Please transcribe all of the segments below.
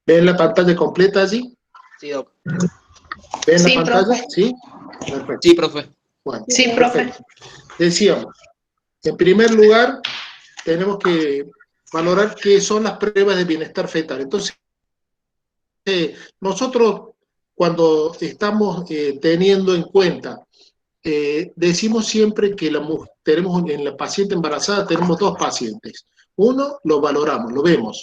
¿Ven la pantalla completa allí? Sí, doc. ¿Ven Sí, la pantalla? profe. ¿Sí? Perfecto. Sí, profe. Bueno, Sí, profe. perfecto. Decíamos, en primer lugar, tenemos que valorar qué son las pruebas de bienestar fetal. Entonces, nosotros cuando estamos teniendo en cuenta, decimos siempre que tenemos en la paciente embarazada tenemos dos pacientes. Uno lo valoramos, lo vemos,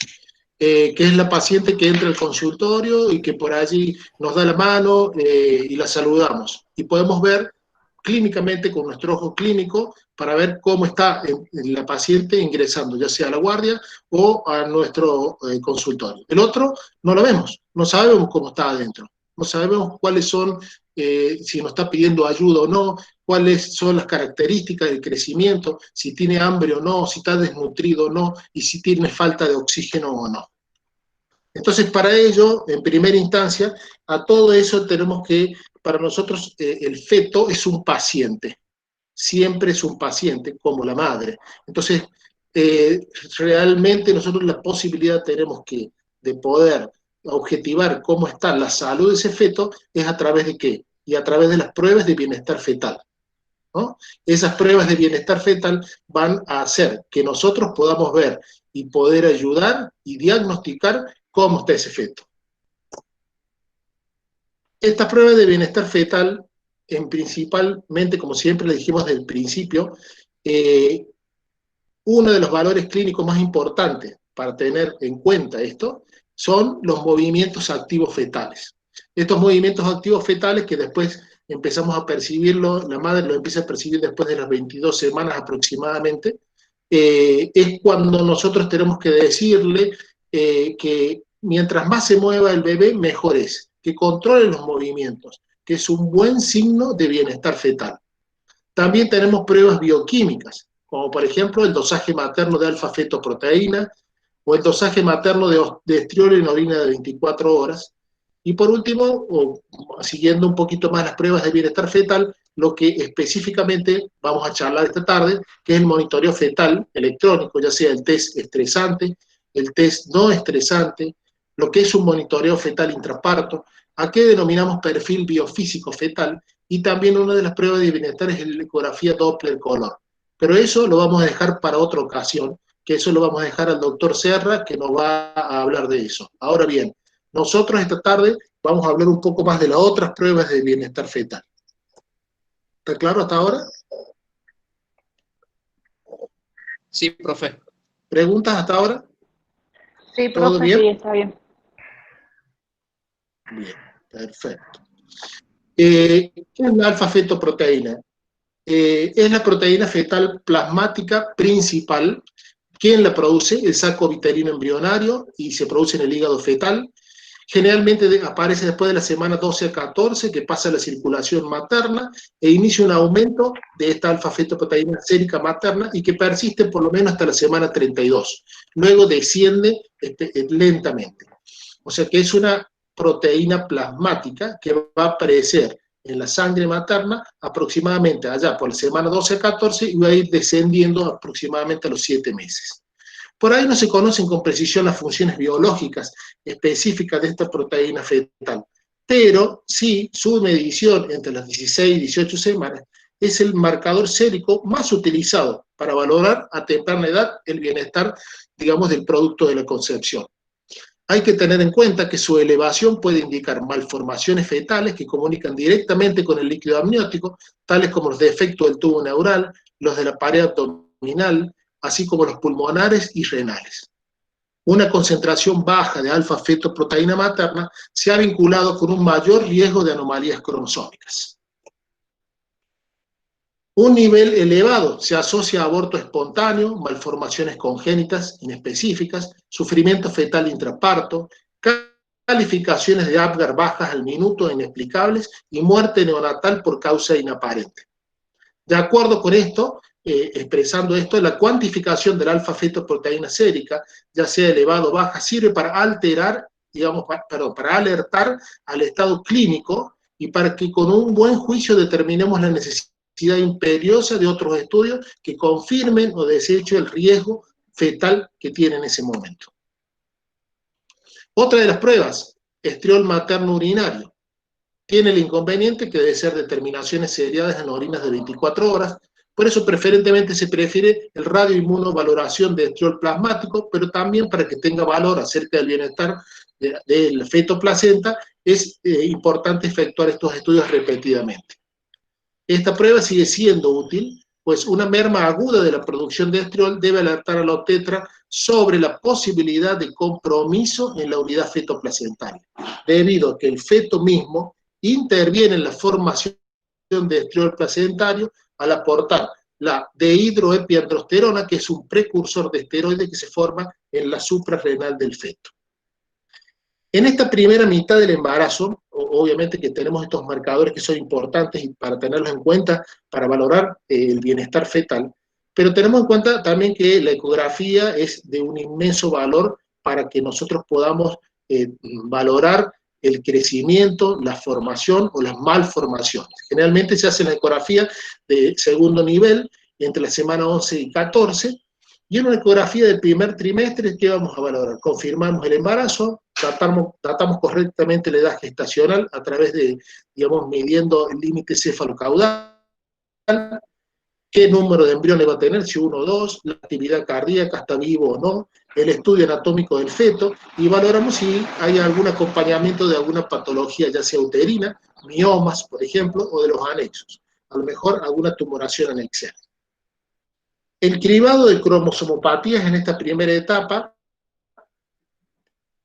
que es la paciente que entra al consultorio y que por allí nos da la mano y la saludamos. Y podemos ver clínicamente con nuestro ojo clínico para ver cómo está la paciente ingresando, ya sea a la guardia o a nuestro consultorio. El otro no lo vemos, no sabemos cómo está adentro, no sabemos cuáles son, si nos está pidiendo ayuda o no, cuáles son las características del crecimiento, si tiene hambre o no, si está desnutrido o no, y si tiene falta de oxígeno o no. Entonces, para ello, en primera instancia, a todo eso tenemos que, para nosotros, el feto es un paciente, siempre es un paciente, como la madre. Entonces, realmente nosotros la posibilidad tenemos de poder objetivar cómo está la salud de ese feto es a través de qué? Y a través de las pruebas de bienestar fetal, ¿no? Esas pruebas de bienestar fetal van a hacer que nosotros podamos ver y poder ayudar y diagnosticar cómo está ese feto. Estas pruebas de bienestar fetal, principalmente, como siempre le dijimos desde el principio, uno de los valores clínicos más importantes para tener en cuenta esto son los movimientos activos fetales. Estos movimientos activos fetales que después empezamos a percibirlo, la madre lo empieza a percibir después de las 22 semanas aproximadamente, es cuando nosotros tenemos que decirle que mientras más se mueva el bebé, mejor es, que controle los movimientos, que es un buen signo de bienestar fetal. También tenemos pruebas bioquímicas, como por ejemplo el dosaje materno de alfa-fetoproteína o el dosaje materno de estriol en orina de 24 horas. Y por último, siguiendo un poquito más las pruebas de bienestar fetal, lo que específicamente vamos a charlar esta tarde, que es el monitoreo fetal electrónico, ya sea el test estresante, el test no estresante, lo que es un monitoreo fetal intraparto, a qué denominamos perfil biofísico fetal, y también una de las pruebas de bienestar es la ecografía Doppler color. Pero eso lo vamos a dejar para otra ocasión, que eso lo vamos a dejar al doctor Serra, que nos va a hablar de eso. Ahora bien, nosotros esta tarde vamos a hablar un poco más de las otras pruebas de bienestar fetal. ¿Está claro hasta ahora? Sí, profe. ¿Preguntas hasta ahora? Sí, ¿Todo profe, bien? sí, está bien. Bien, perfecto. ¿Qué es la alfa-fetoproteína? Es la proteína fetal plasmática principal. ¿Quién la produce? El saco vitelino embrionario y se produce en el hígado fetal. Generalmente aparece después de la semana 12 a 14, que pasa a la circulación materna e inicia un aumento de esta alfa-fetoproteína sérica materna y que persiste por lo menos hasta la semana 32. Luego desciende lentamente. O sea que es una proteína plasmática que va a aparecer en la sangre materna aproximadamente allá por la semana 12 a 14 y va a ir descendiendo aproximadamente a los 7 meses. Por ahí no se conocen con precisión las funciones biológicas específicas de esta proteína fetal, pero sí su medición entre las 16 y 18 semanas es el marcador sérico más utilizado para valorar a temprana edad el bienestar, digamos, del producto de la concepción. Hay que tener en cuenta que su elevación puede indicar malformaciones fetales que comunican directamente con el líquido amniótico, tales como los defectos del tubo neural, los de la pared abdominal, así como los pulmonares y renales. Una concentración baja de alfa-fetoproteína materna se ha vinculado con un mayor riesgo de anomalías cromosómicas. Un nivel elevado se asocia a aborto espontáneo, malformaciones congénitas inespecíficas, sufrimiento fetal intraparto, calificaciones de Apgar bajas al minuto inexplicables y muerte neonatal por causa inaparente. De acuerdo con esto, expresando esto, la cuantificación del alfa-fetoproteína sérica, ya sea elevado o baja, sirve para alterar, digamos, para alertar al estado clínico y para que con un buen juicio determinemos la necesidad imperiosa de otros estudios que confirmen o desechen el riesgo fetal que tiene en ese momento. Otra de las pruebas, estriol materno urinario. Tiene el inconveniente que debe ser determinaciones seriadas en orinas de 24 horas, por eso preferentemente se prefiere el radioinmunovaloración de estriol plasmático, pero también para que tenga valor acerca del bienestar del feto placenta, es importante efectuar estos estudios repetidamente. Esta prueba sigue siendo útil, pues una merma aguda de la producción de estriol debe alertar a la obstetra sobre la posibilidad de compromiso en la unidad fetoplacentaria, debido a que el feto mismo interviene en la formación de estriol placentario al aportar la dehidroepiandrosterona, que es un precursor de esteroide que se forma en la suprarrenal del feto. En esta primera mitad del embarazo, obviamente que tenemos estos marcadores que son importantes y para tenerlos en cuenta para valorar el bienestar fetal, pero tenemos en cuenta también que la ecografía es de un inmenso valor para que nosotros podamos valorar el crecimiento, la formación o las malformaciones. Generalmente se hace la ecografía de segundo nivel entre la semana 11 y 14, y en una ecografía del primer trimestre, ¿qué vamos a valorar? Confirmamos el embarazo, tratamos correctamente la edad gestacional a través de, digamos, midiendo el límite cefalocaudal, qué número de embriones va a tener, si uno o dos, la actividad cardíaca, está vivo o no, el estudio anatómico del feto, y valoramos si hay algún acompañamiento de alguna patología, ya sea uterina, miomas, por ejemplo, o de los anexos. A lo mejor alguna tumoración anexal. El cribado de cromosomopatías en esta primera etapa,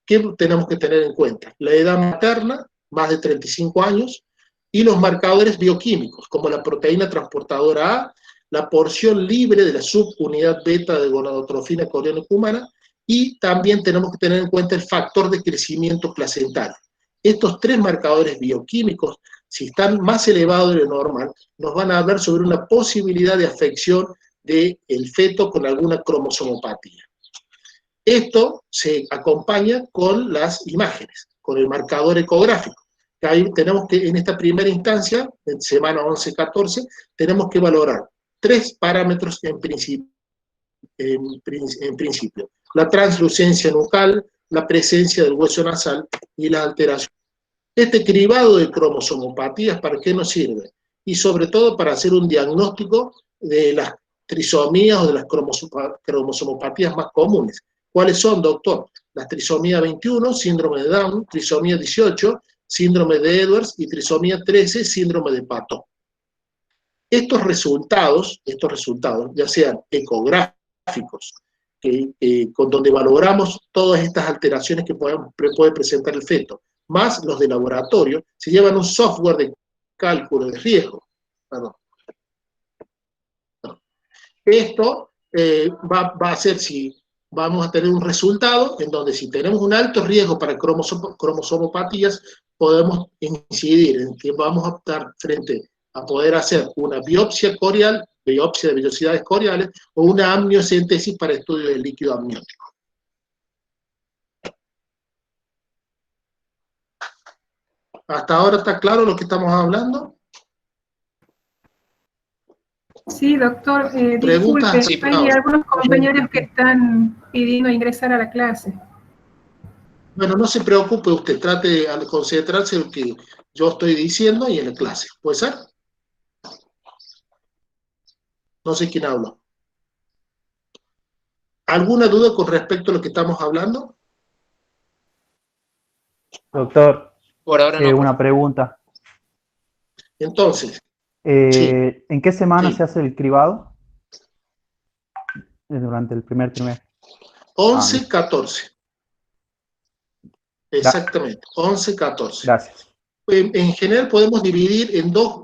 ¿qué tenemos que tener en cuenta? La edad materna, más de 35 años, y los marcadores bioquímicos, como la proteína transportadora A, la porción libre de la subunidad beta de gonadotrofina coriónica humana, y también tenemos que tener en cuenta el factor de crecimiento placentario. Estos tres marcadores bioquímicos, si están más elevados de lo normal, nos van a hablar sobre una posibilidad de afección del feto con alguna cromosomopatía. Esto se acompaña con las imágenes, con el marcador ecográfico. Ahí tenemos que, en esta primera instancia, en semana 11-14, tenemos que valorar tres parámetros en principio. La translucencia nucal, la presencia del hueso nasal y la alteración. Este cribado de cromosomopatías, ¿para qué nos sirve? Y sobre todo para hacer un diagnóstico de las trisomías o de las cromosomopatías más comunes. ¿Cuáles son, doctor? La trisomía 21, síndrome de Down, trisomía 18, síndrome de Edwards, y trisomía 13, síndrome de Paton. Estos resultados, ya sean ecográficos, con donde valoramos todas estas alteraciones que puede presentar el feto, más los de laboratorio, se llevan un software de cálculo de riesgo. Perdón. Esto va a ser si vamos a tener un resultado en donde si tenemos un alto riesgo para cromosomopatías, podemos incidir en que vamos a estar frente a poder hacer una biopsia corial, biopsia de vellosidades coriales, o una amniocentesis para estudio del líquido amniótico. ¿Hasta ahora está claro lo que estamos hablando? Sí, doctor, disculpe, sí, hay algunos compañeros que están pidiendo ingresar a la clase. Bueno, no se preocupe usted, trate de concentrarse en lo que yo estoy diciendo y en la clase. ¿Puede ser? No sé quién habla. ¿Alguna duda con respecto a lo que estamos hablando? Doctor, por ahora no. una pregunta. Entonces, sí. ¿En qué semana sí. se hace el cribado? Durante el primer trimestre. 11-14. Exactamente, 11-14. Gracias. En general podemos dividir en dos,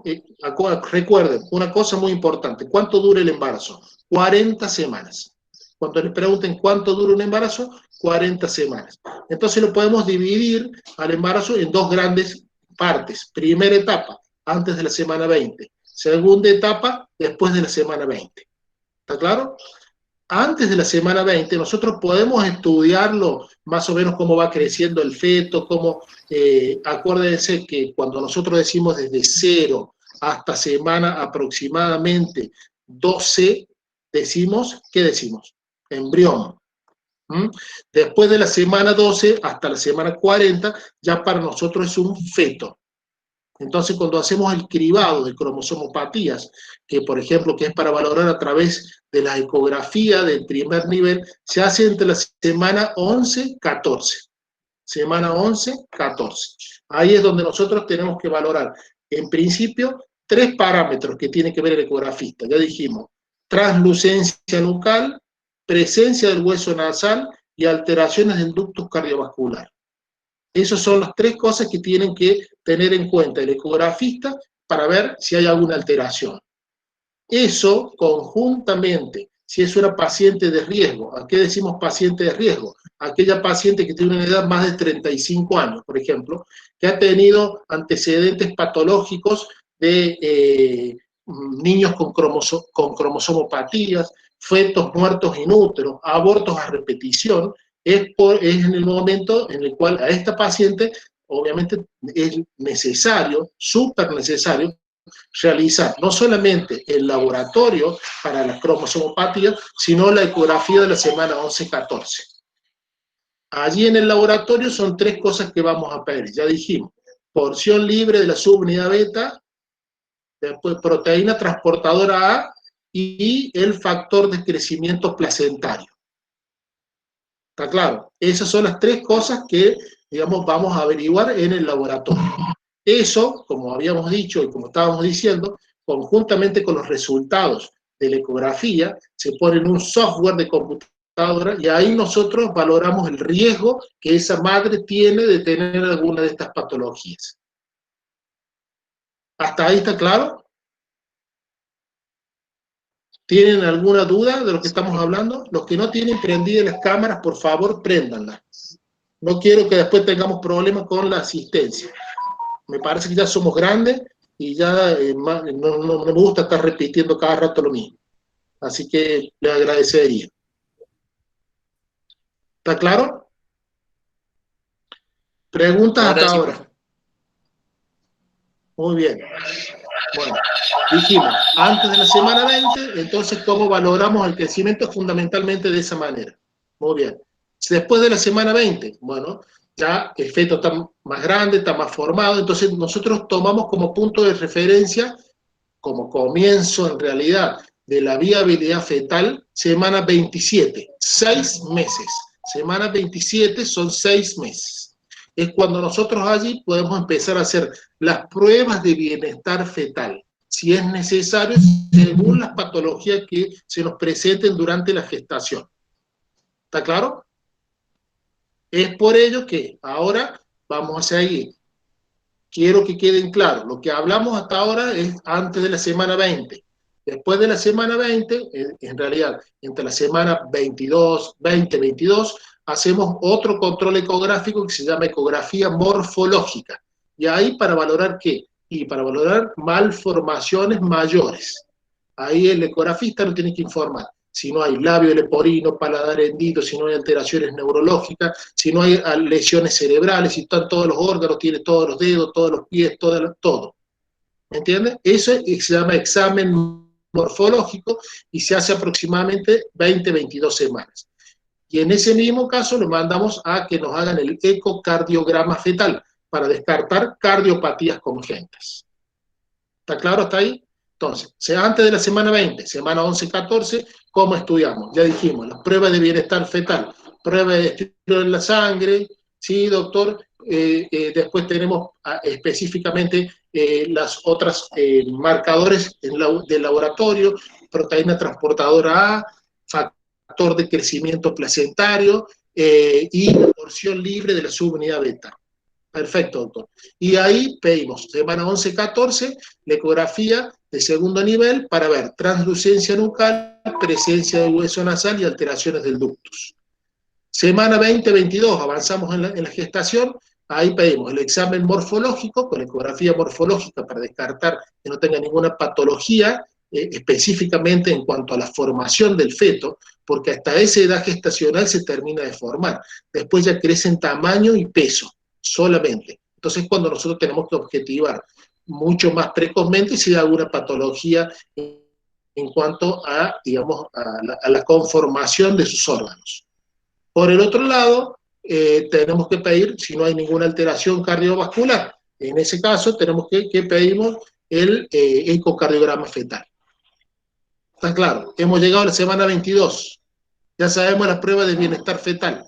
recuerden, una cosa muy importante, ¿cuánto dura el embarazo? 40 semanas. Cuando les pregunten cuánto dura un embarazo, 40 semanas. Entonces lo podemos dividir al embarazo en dos grandes partes. Primera etapa, antes de la semana 20. Segunda etapa, después de la semana 20. ¿Está claro? Antes de la semana 20, nosotros podemos estudiarlo más o menos cómo va creciendo el feto, acuérdense que cuando nosotros decimos desde 0 hasta semana aproximadamente 12, decimos, ¿qué decimos? Embrión. ¿Mm? Después de la semana 12 hasta la semana 40, ya para nosotros es un feto. Entonces, cuando hacemos el cribado de cromosomopatías, que por ejemplo, que es para valorar a través de la ecografía del primer nivel, se hace entre la semana 11-14. Semana 11-14. Ahí es donde nosotros tenemos que valorar, en principio, 3 parámetros que tiene que ver el ecografista. Ya dijimos, translucencia nucal, presencia del hueso nasal y alteraciones del ductus cardiovascular. Esas son las 3 cosas que tienen que tener en cuenta el ecografista para ver si hay alguna alteración. Eso conjuntamente, si es una paciente de riesgo, ¿a qué decimos paciente de riesgo? Aquella paciente que tiene una edad más de 35 años, por ejemplo, que ha tenido antecedentes patológicos de niños con cromosomopatías, fetos muertos in útero, abortos a repetición, es en el momento en el cual a esta paciente obviamente es necesario, súper necesario, realizar no solamente el laboratorio para las cromosomopatías, sino la ecografía de la semana 11-14. Allí en el laboratorio son 3 cosas que vamos a pedir, ya dijimos, porción libre de la subunidad beta, después proteína transportadora A y el factor de crecimiento placentario. ¿Está claro? Esas son las 3 cosas que, digamos, vamos a averiguar en el laboratorio. Eso, como habíamos dicho y como estábamos diciendo, conjuntamente con los resultados de la ecografía, se pone en un software de computadora y ahí nosotros valoramos el riesgo que esa madre tiene de tener alguna de estas patologías. ¿Hasta ahí está claro? ¿Tienen alguna duda de lo que estamos hablando? Los que no tienen prendidas las cámaras, por favor, préndanlas. No quiero que después tengamos problemas con la asistencia. Me parece que ya somos grandes y ya no me gusta estar repitiendo cada rato lo mismo. Así que le agradecería. ¿Está claro? ¿Preguntas hasta sí, ahora? Muy bien. Bueno, dijimos, antes de la semana 20, entonces, ¿cómo valoramos el crecimiento? Fundamentalmente de esa manera. Muy bien. Después de la semana 20, bueno, ya el feto está más grande, está más formado, entonces nosotros tomamos como punto de referencia, como comienzo en realidad de la viabilidad fetal, semana 27, 6 meses. Semana 27 son 6 meses. Es cuando nosotros allí podemos empezar a hacer las pruebas de bienestar fetal, si es necesario, según las patologías que se nos presenten durante la gestación. ¿Está claro? Es por ello que ahora vamos a seguir. Quiero que queden claros, lo que hablamos hasta ahora es antes de la semana 20. Después de la semana 20, en realidad, entre la semana 22, 20-22, hacemos otro control ecográfico que se llama ecografía morfológica. Y ahí para valorar ¿qué? Y para valorar malformaciones mayores. Ahí el ecografista no tiene que informar si no hay labio leporino, paladar hendido, si no hay alteraciones neurológicas, si no hay lesiones cerebrales, si están todos los órganos, tiene todos los dedos, todos los pies, todo. ¿Me entiendes? Eso se llama examen morfológico y se hace aproximadamente 20-22 semanas. Y en ese mismo caso lo mandamos a que nos hagan el ecocardiograma fetal para descartar cardiopatías congénitas. ¿Está claro hasta ahí? Entonces, antes de la semana 20, semana 11-14, ¿cómo estudiamos? Ya dijimos, las pruebas de bienestar fetal, pruebas de estilo en la sangre, ¿sí, doctor? Después tenemos específicamente las otras marcadores del laboratorio, proteína transportadora A, factor de crecimiento placentario y la porción libre de la subunidad beta. Perfecto, doctor. Y ahí pedimos, semana 11-14, la ecografía de segundo nivel para ver translucencia nucal, presencia de hueso nasal y alteraciones del ductus. Semana 20-22, avanzamos en la gestación, ahí pedimos el examen morfológico, con la ecografía morfológica para descartar que no tenga ninguna patología específicamente en cuanto a la formación del feto, porque hasta esa edad gestacional se termina de formar. Después ya crece en tamaño y peso, solamente. Entonces, cuando nosotros tenemos que objetivar mucho más precozmente si hay alguna patología en cuanto a, digamos, a la conformación de sus órganos. Por el otro lado, tenemos que pedir, si no hay ninguna alteración cardiovascular, en ese caso tenemos que pedir el ecocardiograma fetal. Está claro, hemos llegado a la semana 22, ya sabemos las pruebas de bienestar fetal.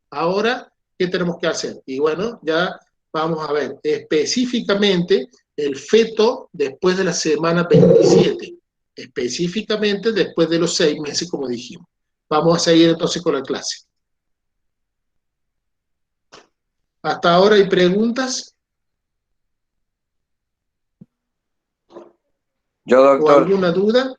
Ahora, ¿qué tenemos que hacer? Y bueno, ya vamos a ver específicamente el feto después de la semana 27, específicamente después de los 6 meses, como dijimos. Vamos a seguir entonces con la clase. ¿Hasta ahora hay preguntas? Yo, doctor. ¿O alguna duda?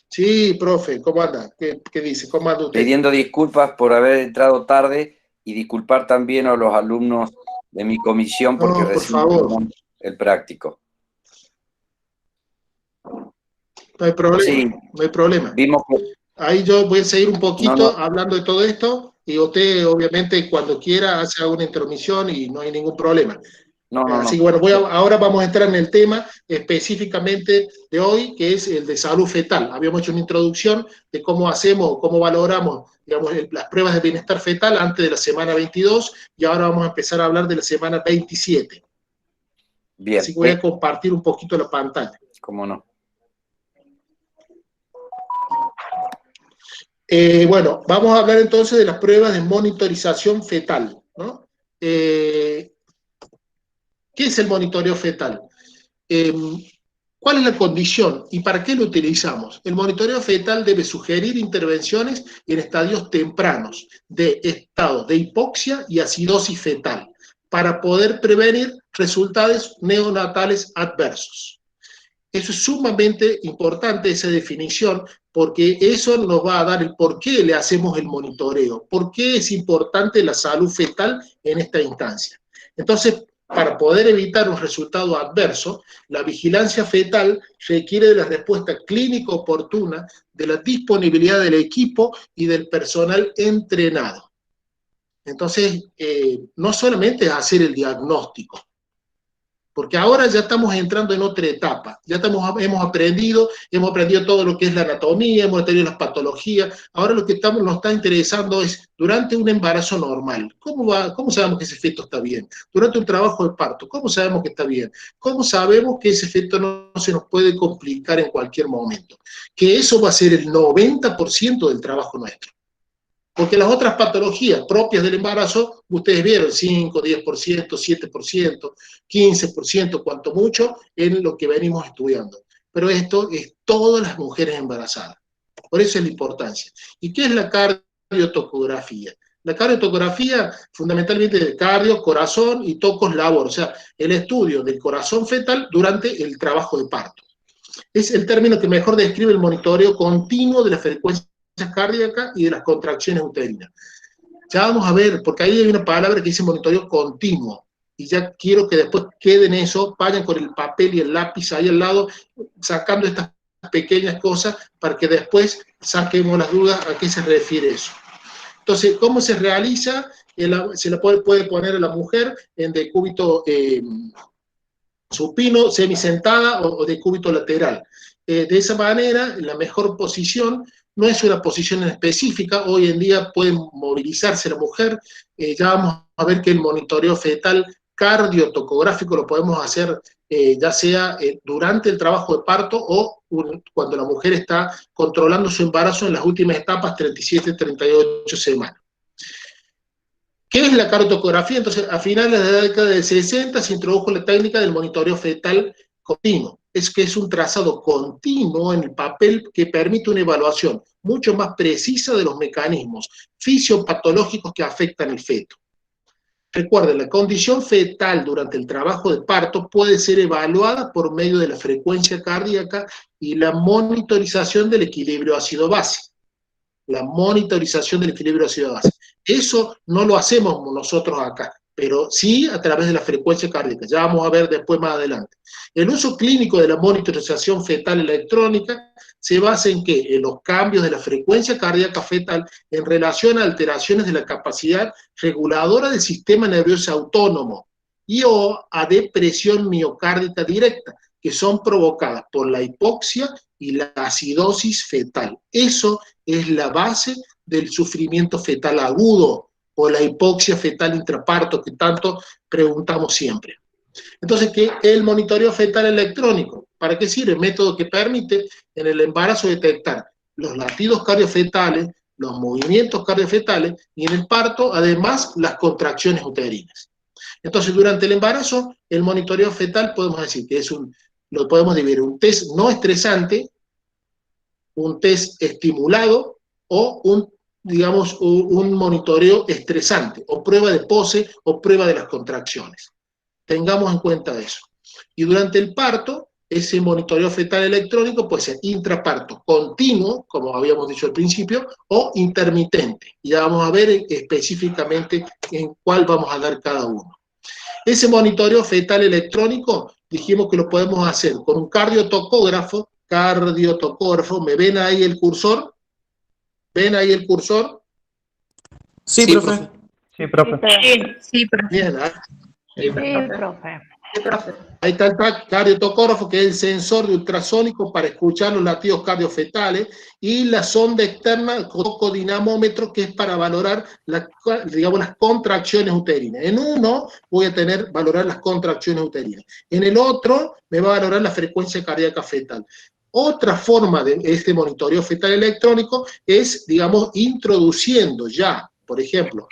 Sí, profe, ¿cómo anda? ¿Qué dice? ¿Cómo anda usted? Pidiendo disculpas por haber entrado tarde y disculpar también a los alumnos de mi comisión porque No, por recién favor. terminamos el práctico. No hay problema, Sí, no hay problema. vimos que... Ahí yo voy a seguir un poquito No. hablando de todo esto y usted obviamente cuando quiera hace alguna intromisión y no hay ningún problema. Así que bueno, ahora vamos a entrar en el tema específicamente de hoy, que es el de salud fetal. Habíamos hecho una introducción de cómo hacemos, cómo valoramos, digamos, las pruebas de bienestar fetal antes de la semana 22 y ahora vamos a empezar a hablar de la semana 27. Bien. Así que voy a compartir un poquito la pantalla. ¿Cómo no? Bueno, vamos a hablar entonces de las pruebas de monitorización fetal, ¿no? ¿Qué es el monitoreo fetal? ¿Cuál es la condición y para qué lo utilizamos? El monitoreo fetal debe sugerir intervenciones en estadios tempranos de estados de hipoxia y acidosis fetal para poder prevenir resultados neonatales adversos. Eso es sumamente importante, esa definición, porque eso nos va a dar el por qué le hacemos el monitoreo, por qué es importante la salud fetal en esta instancia. Entonces, para poder evitar un resultado adverso, la vigilancia fetal requiere de la respuesta clínica oportuna, de la disponibilidad del equipo y del personal entrenado. Entonces, no solamente es hacer el diagnóstico, porque ahora ya estamos entrando en otra etapa, ya hemos aprendido todo lo que es la anatomía, hemos aprendido las patologías, ahora lo que nos está interesando es, durante un embarazo normal, ¿cómo sabemos que ese feto está bien? Durante un trabajo de parto, ¿cómo sabemos que está bien? ¿Cómo sabemos que ese feto no se nos puede complicar en cualquier momento? Que eso va a ser el 90% del trabajo nuestro. Porque las otras patologías propias del embarazo, ustedes vieron, 5, 10%, 7%, 15%, cuanto mucho, en lo que venimos estudiando. Pero esto es todas las mujeres embarazadas. Por eso es la importancia. ¿Y qué es la cardiotocografía? La cardiotocografía, fundamentalmente de cardio, corazón y tocos labor, o sea, el estudio del corazón fetal durante el trabajo de parto. Es el término que mejor describe el monitoreo continuo de la frecuencia cardíaca y de las contracciones uterinas. Ya vamos a ver, porque ahí hay una palabra que dice monitoreo continuo, y ya quiero que después queden eso, vayan con el papel y el lápiz ahí al lado, sacando estas pequeñas cosas, para que después saquemos las dudas a qué se refiere eso. Entonces, ¿cómo se realiza? Se la puede poner a la mujer en decúbito supino, semisentada o decúbito lateral. De esa manera, la mejor posición no es una posición específica, hoy en día puede movilizarse la mujer, ya vamos a ver que el monitoreo fetal cardiotocográfico lo podemos hacer ya sea durante el trabajo de parto o cuando la mujer está controlando su embarazo en las últimas etapas, 37-38 semanas. ¿Qué es la cardiotocografía? Entonces, a finales de la década del 60 se introdujo la técnica del monitoreo fetal continuo. Es que es un trazado continuo en el papel que permite una evaluación mucho más precisa de los mecanismos fisiopatológicos que afectan el feto. Recuerden, la condición fetal durante el trabajo de parto puede ser evaluada por medio de la frecuencia cardíaca y la monitorización del equilibrio ácido-base. La monitorización del equilibrio ácido-base. Eso no lo hacemos nosotros acá. pero sí a través de la frecuencia cardíaca. Ya vamos a ver después más adelante. El uso clínico de la monitorización fetal electrónica se basa en ¿qué? En los cambios de la frecuencia cardíaca fetal en relación a alteraciones de la capacidad reguladora del sistema nervioso autónomo y o a depresión miocárdica directa, que son provocadas por la hipoxia y la acidosis fetal. Eso es la base del sufrimiento fetal agudo o la hipoxia fetal intraparto que tanto preguntamos siempre. Entonces, ¿qué es el monitoreo fetal electrónico? ¿Para qué sirve? Método que permite en el embarazo detectar los latidos cardiofetales, los movimientos cardiofetales y en el parto, además, las contracciones uterinas. Entonces, durante el embarazo, el monitoreo fetal podemos decir que lo podemos dividir un test no estresante, un test estimulado o un monitoreo estresante, o prueba de pose o prueba de las contracciones. Tengamos en cuenta eso. Y durante el parto, ese monitoreo fetal electrónico puede ser intraparto continuo, como habíamos dicho al principio, o intermitente. Y ya vamos a ver específicamente en cuál vamos a dar cada uno. Ese monitoreo fetal electrónico, dijimos que lo podemos hacer con un cardiotocógrafo. ¿Me ven ahí el cursor? ¿Ven ahí el cursor? Sí, profe. Sí, profe. Sí, profe. Bien, ¿eh? Sí, profe. Sí, profe. Ahí está el cardiotocógrafo, que es el sensor de ultrasónico para escuchar los latidos cardiofetales, y la sonda externa, el codinamómetro, que es para valorar las contracciones uterinas. En uno voy a valorar las contracciones uterinas. En el otro me va a valorar la frecuencia cardíaca fetal. Otra forma de este monitoreo fetal electrónico es, introduciendo ya, por ejemplo,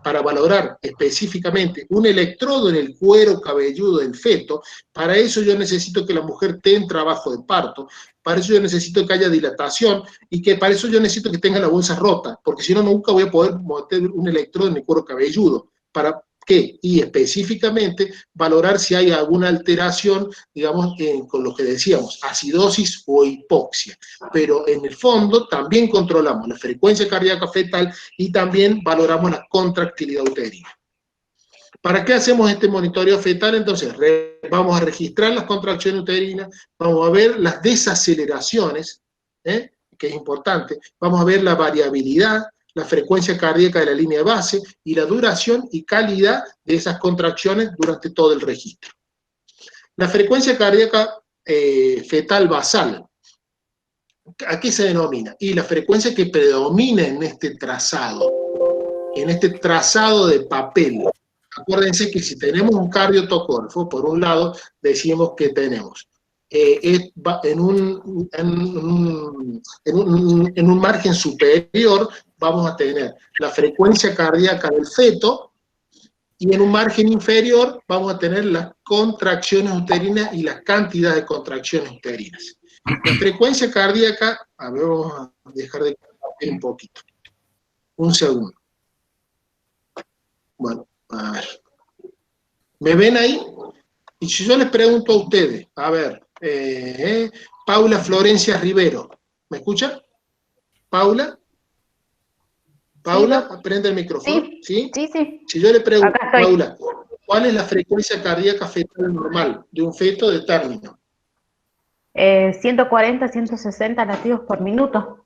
para valorar específicamente un electrodo en el cuero cabelludo del feto. Para eso yo necesito que la mujer esté en trabajo de parto, para eso yo necesito que haya dilatación, y que para eso yo necesito que tenga la bolsa rota, porque si no, nunca voy a poder meter un electrodo en el cuero cabelludo. ¿Para qué? Y específicamente valorar si hay alguna alteración, con lo que decíamos, acidosis o hipoxia. Pero en el fondo también controlamos la frecuencia cardíaca fetal y también valoramos la contractilidad uterina. ¿Para qué hacemos este monitoreo fetal? Entonces, vamos a registrar las contracciones uterinas, vamos a ver las desaceleraciones, que es importante, vamos a ver la variabilidad, la frecuencia cardíaca de la línea de base y la duración y calidad de esas contracciones durante todo el registro. La frecuencia cardíaca fetal basal, ¿a qué se denomina? Y la frecuencia que predomina en este trazado de papel. Acuérdense que si tenemos un cardiotocógrafo, por un lado, decimos que tenemos en un margen superior vamos a tener la frecuencia cardíaca del feto, y en un margen inferior vamos a tener las contracciones uterinas y la cantidad de contracciones uterinas. La frecuencia cardíaca, a ver, vamos a dejar de compartir un poquito. Un segundo. Bueno, a ver. ¿Me ven ahí? Y si yo les pregunto a ustedes, a ver, Paula Florencia Rivero, ¿me escucha? ¿Paula? ¿Paula? Prende el micrófono. ¿Sí? Sí, sí. Si yo le pregunto, Acá estoy. Paula, ¿cuál es la frecuencia cardíaca fetal normal de un feto de término? 140, 160 latidos por minuto.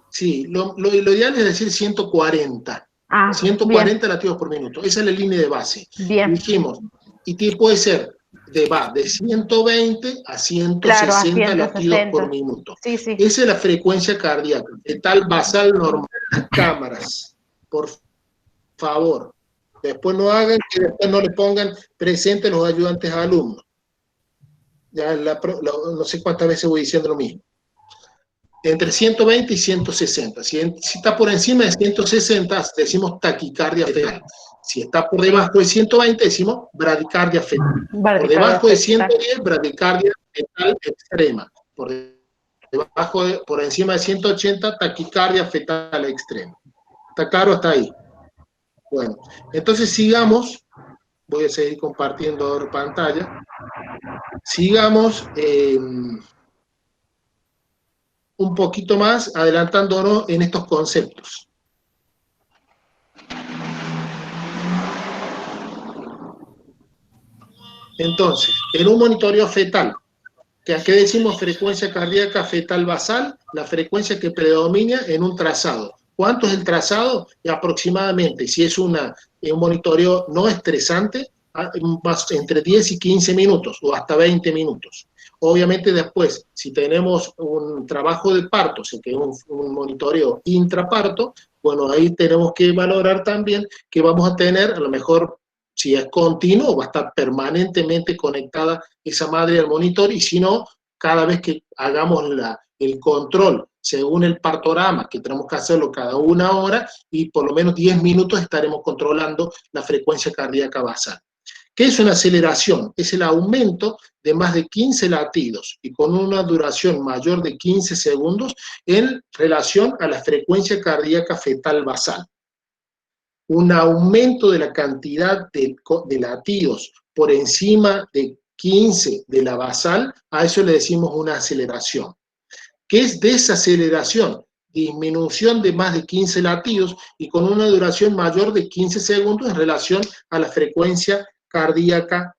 Sí, lo ideal es decir 140. 140 bien. latidos por minuto. Esa es la línea de base. Bien. Dijimos, y puede ser de 120 a 160, Claro, a latidos 160. por minuto. Sí, sí. Esa es la frecuencia cardíaca, fetal basal normal. Las cámaras, por favor. Después no hagan que después no le pongan presente los ayudantes a alumnos. Ya no sé cuántas veces voy diciendo lo mismo. Entre 120 y 160. Si está por encima de 160, decimos taquicardia fetal. Si está por debajo de 120, decimos bradicardia fetal. Por debajo de 110, bradicardia fetal extrema. Por encima de 180, taquicardia fetal extrema. ¿Está claro hasta ahí? Bueno, entonces sigamos. Voy a seguir compartiendo ahora pantalla. Sigamos un poquito más adelantándonos en estos conceptos. Entonces, en un monitoreo fetal, que aquí decimos frecuencia cardíaca fetal basal, la frecuencia que predomina en un trazado. ¿Cuánto es el trazado? Y aproximadamente, si es un monitoreo no estresante, entre 10 y 15 minutos o hasta 20 minutos. Obviamente después, si tenemos un trabajo de parto, o sea, que es un monitoreo intraparto, bueno, ahí tenemos que valorar también que vamos a tener, a lo mejor, si es continuo, va a estar permanentemente conectada esa madre al monitor, y si no, cada vez que hagamos el control según el partorama, que tenemos que hacerlo cada 1 hora, y por lo menos 10 minutos estaremos controlando la frecuencia cardíaca basal. ¿Qué es una aceleración? Es el aumento de más de 15 latidos y con una duración mayor de 15 segundos en relación a la frecuencia cardíaca fetal basal. Un aumento de la cantidad de latidos por encima de 15 de la basal, a eso le decimos una aceleración. ¿Qué es desaceleración? Disminución de más de 15 latidos y con una duración mayor de 15 segundos en relación a la frecuencia cardíaca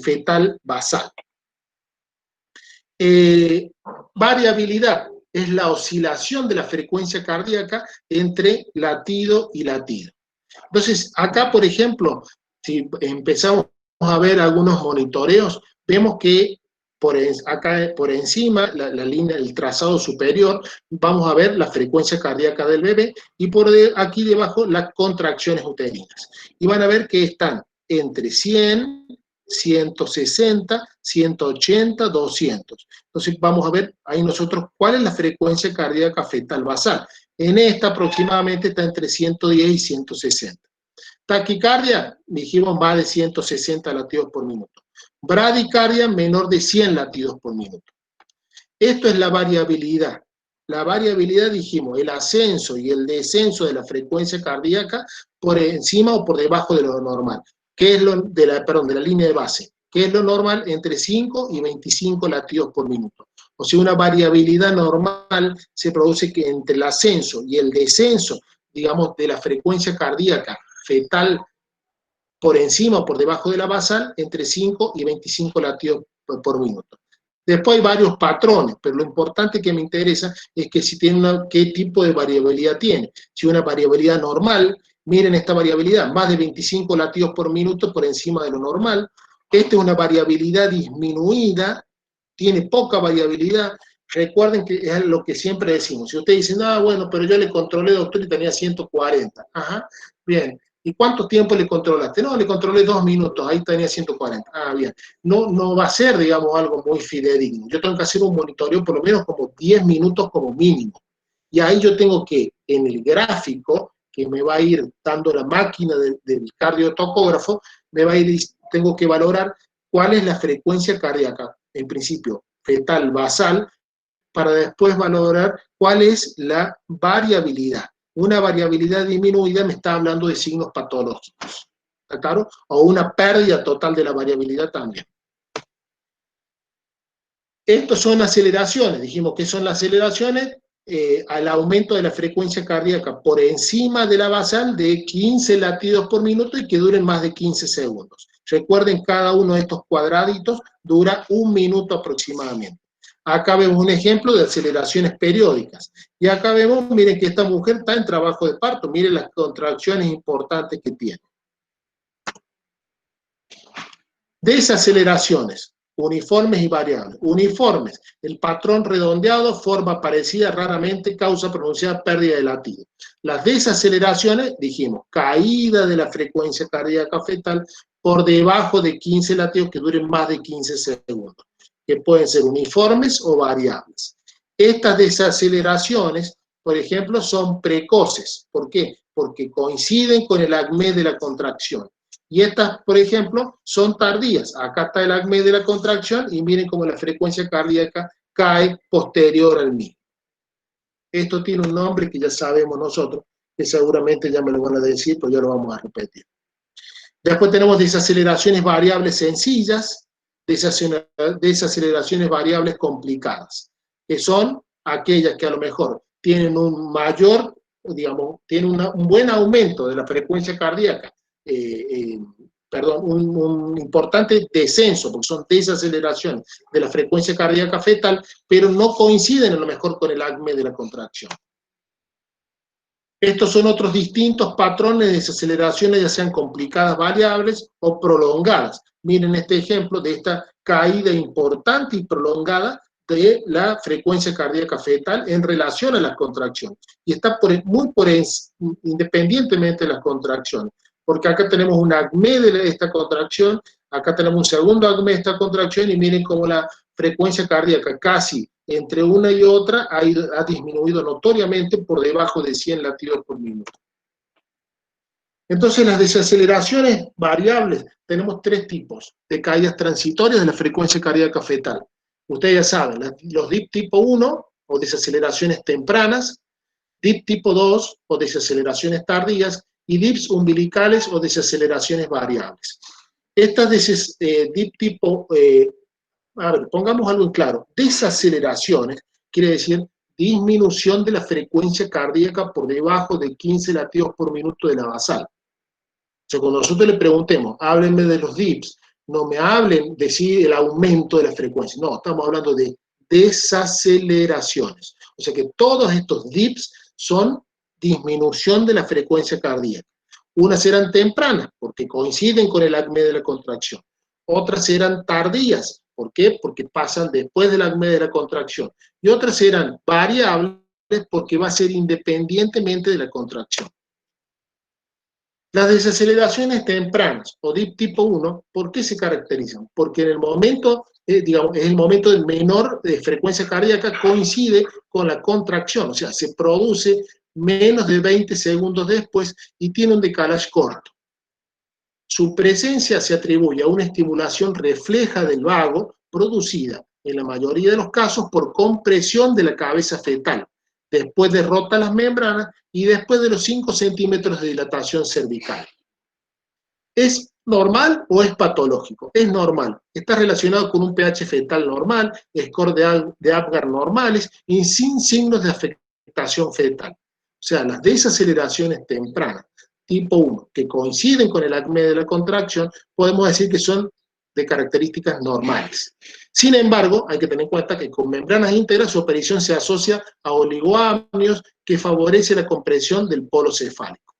fetal basal. Variabilidad es la oscilación de la frecuencia cardíaca entre latido y latido. Entonces, acá, por ejemplo, si empezamos a ver algunos monitoreos, vemos que acá por encima, la línea, el trazado superior, vamos a ver la frecuencia cardíaca del bebé, y por aquí debajo las contracciones uterinas. Y van a ver que están entre 100, 160, 180, 200. Entonces vamos a ver ahí nosotros cuál es la frecuencia cardíaca fetal basal. En esta aproximadamente está entre 110 y 160. Taquicardia, dijimos más de 160 latidos por minuto. Bradicardia, menor de 100 latidos por minuto. Esto es la variabilidad. La variabilidad, dijimos, el ascenso y el descenso de la frecuencia cardíaca por encima o por debajo de lo normal. ¿Qué es de la línea de base? ¿Qué es lo normal? Entre 5 y 25 latidos por minuto. O sea, una variabilidad normal se produce que entre el ascenso y el descenso, digamos, de la frecuencia cardíaca fetal por encima o por debajo de la basal, entre 5 y 25 latidos por minuto. Después hay varios patrones, pero lo importante que me interesa es que si tiene qué tipo de variabilidad tiene. Si una variabilidad normal, miren esta variabilidad, más de 25 latidos por minuto por encima de lo normal. Esta es una variabilidad disminuida, tiene poca variabilidad. Recuerden que es lo que siempre decimos. Si ustedes dicen, ah, bueno, pero yo le controlé, doctor, y tenía 140. Ajá, bien. ¿Y cuánto tiempo le controlaste? No, le controlé 2 minutos, ahí tenía 140. Ah, bien. No va a ser, digamos, algo muy fidedigno. Yo tengo que hacer un monitoreo por lo menos como 10 minutos como mínimo. Y ahí yo tengo que, en el gráfico que me va a ir dando la máquina del cardiotocógrafo, tengo que valorar cuál es la frecuencia cardíaca, en principio, fetal basal, para después valorar cuál es la variabilidad. Una variabilidad disminuida me está hablando de signos patológicos, ¿está claro? O una pérdida total de la variabilidad también. Estos son aceleraciones, dijimos que son las aceleraciones al aumento de la frecuencia cardíaca por encima de la basal de 15 latidos por minuto y que duren más de 15 segundos. Recuerden, cada uno de estos cuadraditos dura 1 minuto aproximadamente. Acá vemos un ejemplo de aceleraciones periódicas. Y acá vemos, miren que esta mujer está en trabajo de parto. Miren las contracciones importantes que tiene. Desaceleraciones, uniformes y variables. Uniformes, el patrón redondeado, forma parecida, raramente causa pronunciada pérdida de latido. Las desaceleraciones, dijimos, caída de la frecuencia cardíaca fetal por debajo de 15 latidos que duren más de 15 segundos. Que pueden ser uniformes o variables. Estas desaceleraciones, por ejemplo, son precoces. ¿Por qué? Porque coinciden con el acmé de la contracción. Y estas, por ejemplo, son tardías. Acá está el acmé de la contracción y miren cómo la frecuencia cardíaca cae posterior al mismo. Esto tiene un nombre que ya sabemos nosotros, que seguramente ya me lo van a decir, pero ya lo vamos a repetir. Después tenemos desaceleraciones variables sencillas, desaceleraciones variables complicadas, que son aquellas que a lo mejor tienen un mayor, digamos, tienen un buen aumento de la frecuencia cardíaca un importante descenso, porque son desaceleraciones de la frecuencia cardíaca fetal, pero no coinciden a lo mejor con el acme de la contracción. Estos son otros distintos patrones de desaceleraciones, ya sean complicadas, variables o prolongadas. Miren este ejemplo de esta caída importante y prolongada de la frecuencia cardíaca fetal en relación a las contracciones. Y está independientemente de las contracciones. Porque acá tenemos un acme de esta contracción, acá tenemos un segundo acme de esta contracción, y miren cómo la frecuencia cardíaca casi entre una y otra ha disminuido notoriamente por debajo de 100 latidos por minuto. Entonces, las desaceleraciones variables, tenemos tres tipos de caídas transitorias de la frecuencia cardíaca fetal. Ustedes ya saben, los DIP tipo 1, o desaceleraciones tempranas, DIP tipo 2, o desaceleraciones tardías, y DIPs umbilicales, o desaceleraciones variables. Estas DIP tipo, a ver, pongamos algo en claro, desaceleraciones quiere decir disminución de la frecuencia cardíaca por debajo de 15 latidos por minuto de la basal. O sea, cuando nosotros le preguntemos, háblenme de los DIPs, no me hablen de si el aumento de la frecuencia, no, estamos hablando de desaceleraciones. O sea que todos estos DIPs son disminución de la frecuencia cardíaca. Unas eran tempranas, porque coinciden con el acme de la contracción. Otras eran tardías. ¿Por qué? Porque pasan después del acme de la contracción. Y otras eran variables, porque va a ser independientemente de la contracción. Las desaceleraciones tempranas, o DIP tipo 1, ¿por qué se caracterizan? Porque en el momento, digamos, es el momento de menor frecuencia cardíaca, coincide con la contracción, o sea, se produce menos de 20 segundos después y tiene un decalaje corto. Su presencia se atribuye a una estimulación refleja del vago producida, en la mayoría de los casos, por compresión de la cabeza fetal. Después derrota las membranas y después de los 5 centímetros de dilatación cervical. ¿Es normal o es patológico? Es normal. Está relacionado con un pH fetal normal, score de Apgar normales y sin signos de afectación fetal. O sea, las desaceleraciones tempranas tipo 1, que coinciden con el acme de la contracción, podemos decir que son de características normales. Sin embargo, hay que tener en cuenta que con membranas íntegras su aparición se asocia a oligoamnios que favorece la compresión del polo cefálico.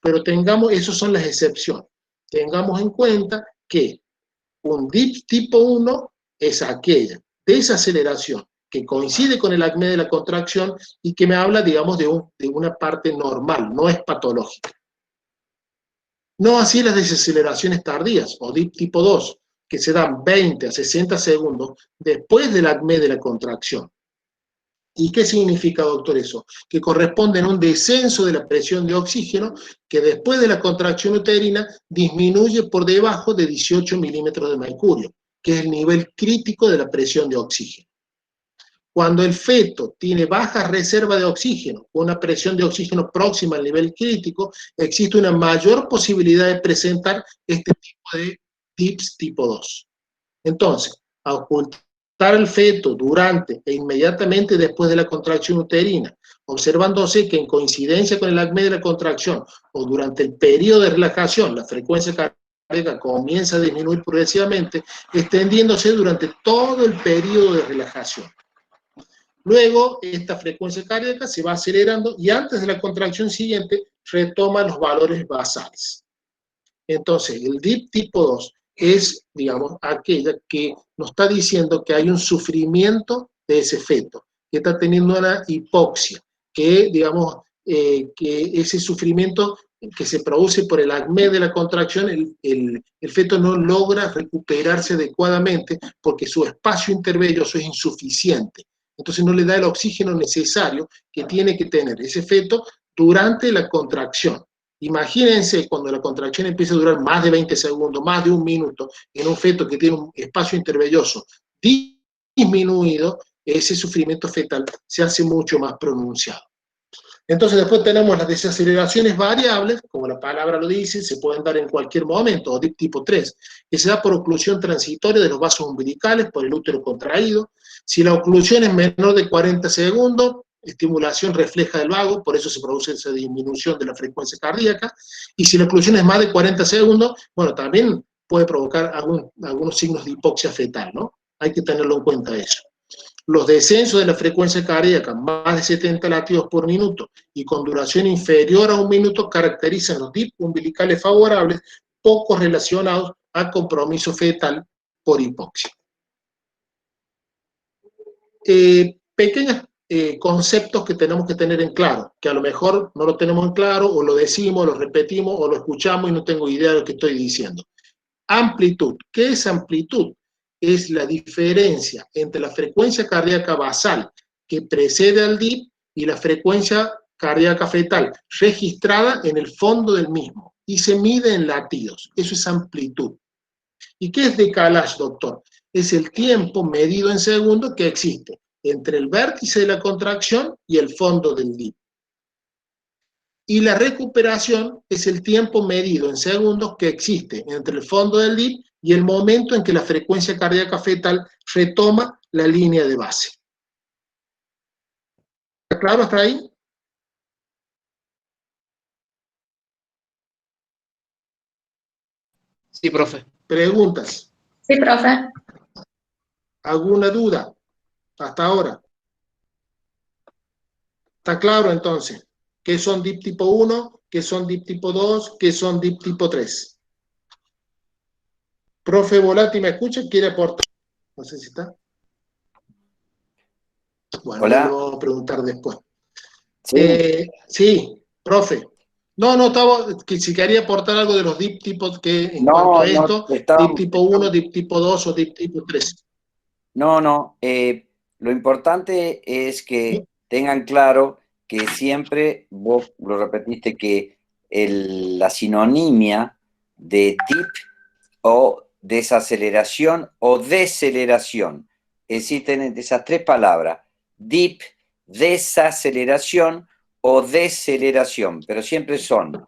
Pero esas son las excepciones. Tengamos en cuenta que un DIP tipo 1 es aquella desaceleración que coincide con el acme de la contracción y que me habla, digamos, de una parte normal, no es patológica. No así las desaceleraciones tardías, o DIP tipo 2, que se dan 20 a 60 segundos después del acme de la contracción. ¿Y qué significa, doctor, eso? Que corresponden a un descenso de la presión de oxígeno que después de la contracción uterina disminuye por debajo de 18 milímetros de mercurio, que es el nivel crítico de la presión de oxígeno. Cuando el feto tiene baja reserva de oxígeno, con una presión de oxígeno próxima al nivel crítico, existe una mayor posibilidad de presentar este tipo de DIPs tipo 2. Entonces, a ocultar al feto durante e inmediatamente después de la contracción uterina, observándose que en coincidencia con el acme de la contracción o durante el periodo de relajación, la frecuencia cardíaca comienza a disminuir progresivamente, extendiéndose durante todo el periodo de relajación. Luego, esta frecuencia cardíaca se va acelerando y antes de la contracción siguiente retoma los valores basales. Entonces, el DIP tipo 2 es, digamos, aquella que nos está diciendo que hay un sufrimiento de ese feto, que está teniendo una hipoxia, que, digamos, que ese sufrimiento que se produce por el acme de la contracción, el feto no logra recuperarse adecuadamente porque su espacio intervelloso es insuficiente. Entonces no le da el oxígeno necesario que tiene que tener ese feto durante la contracción. Imagínense cuando la contracción empieza a durar más de 20 segundos, más de un minuto, en un feto que tiene un espacio intervelloso disminuido, ese sufrimiento fetal se hace mucho más pronunciado. Entonces después tenemos las desaceleraciones variables, como la palabra lo dice, se pueden dar en cualquier momento, o DIP tipo 3, que se da por oclusión transitoria de los vasos umbilicales por el útero contraído. Si la oclusión es menor de 40 segundos, estimulación refleja del vago, por eso se produce esa disminución de la frecuencia cardíaca, y si la oclusión es más de 40 segundos, bueno, también puede provocar algunos signos de hipoxia fetal, ¿no? Hay que tenerlo en cuenta eso. Los descensos de la frecuencia cardíaca, más de 70 latidos por minuto y con duración inferior a un minuto, caracterizan los DIP umbilicales favorables, poco relacionados a compromiso fetal por hipoxia. Pequeños conceptos que tenemos que tener en claro, que a lo mejor no lo tenemos en claro, o lo decimos, lo repetimos, o lo escuchamos y no tengo idea de lo que estoy diciendo. Amplitud. ¿Qué es amplitud? Es la diferencia entre la frecuencia cardíaca basal que precede al DIP y la frecuencia cardíaca fetal registrada en el fondo del mismo y se mide en latidos. Eso es amplitud. ¿Y qué es decalage, doctor? Es el tiempo medido en segundos que existe entre el vértice de la contracción y el fondo del DIP. Y la recuperación es el tiempo medido en segundos que existe entre el fondo del DIP y el momento en que la frecuencia cardíaca fetal retoma la línea de base. ¿Está claro hasta ahí? Sí, profe. ¿Preguntas? Sí, profe. ¿Alguna duda hasta ahora? ¿Está claro entonces? ¿Qué son DIP tipo 1? ¿Qué son DIP tipo 2? ¿Qué son DIP tipo 3? Profe Volati, ¿me escucha? ¿Quiere aportar? No sé si está. Bueno, Hola. lo vamos a preguntar después. Sí. Sí, profe. No, estaba, que si quería aportar algo de los DIP tipos que en No, cuanto a no, esto, DIP tipo 1, DIP tipo 2 o DIP tipo 3. No, lo importante es que tengan claro que siempre, vos lo repetiste, que la sinonimia de dip o desaceleración o deceleración, existen esas tres palabras, dip, desaceleración o deceleración, pero siempre son,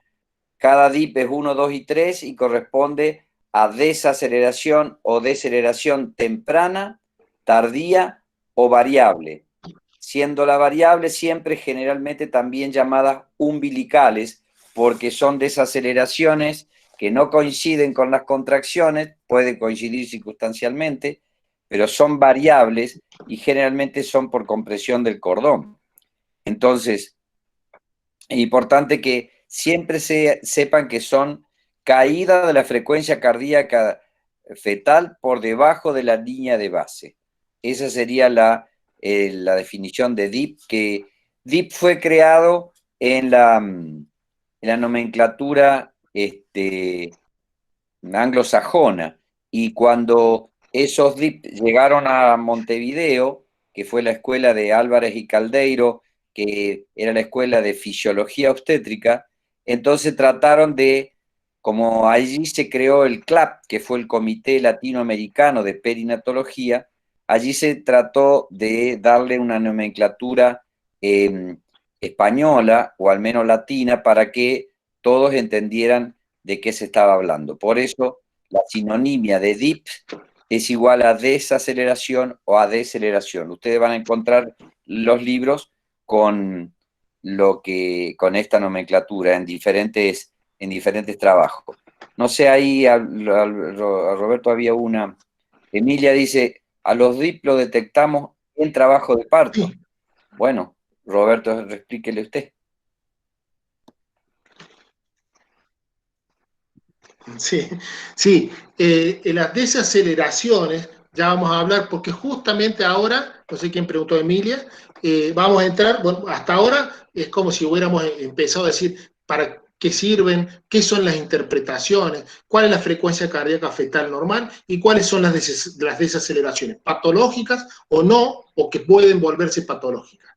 cada dip es 1, 2 y 3 y corresponde a desaceleración o deceleración temprana, tardía o variable, siendo la variable siempre generalmente también llamadas umbilicales, porque son desaceleraciones que no coinciden con las contracciones, pueden coincidir circunstancialmente, pero son variables y generalmente son por compresión del cordón. Entonces, es importante que siempre sepan que son caída de la frecuencia cardíaca fetal por debajo de la línea de base. Esa sería la definición de DIP, que DIP fue creado en la nomenclatura anglosajona, y cuando esos DIP llegaron a Montevideo, que fue la escuela de Álvarez y Caldeiro, que era la escuela de fisiología obstétrica, entonces trataron de, como allí se creó el CLAP, que fue el Comité Latinoamericano de Perinatología, allí se trató de darle una nomenclatura española, o al menos latina, para que todos entendieran de qué se estaba hablando. Por eso, la sinonimia de DIP es igual a desaceleración o a deceleración. Ustedes van a encontrar los libros con esta nomenclatura en diferentes trabajos. No sé, ahí a Roberto había una. Emilia dice, a los DIP lo detectamos en trabajo de parto. Sí. Bueno, Roberto, explíquele usted. Sí. En las desaceleraciones, ya vamos a hablar, porque justamente ahora, no sé quién preguntó, Emilia, vamos a entrar, bueno, hasta ahora es como si hubiéramos empezado a decir para qué sirven, qué son las interpretaciones, cuál es la frecuencia cardíaca fetal normal y cuáles son las desaceleraciones, patológicas o no, o que pueden volverse patológicas.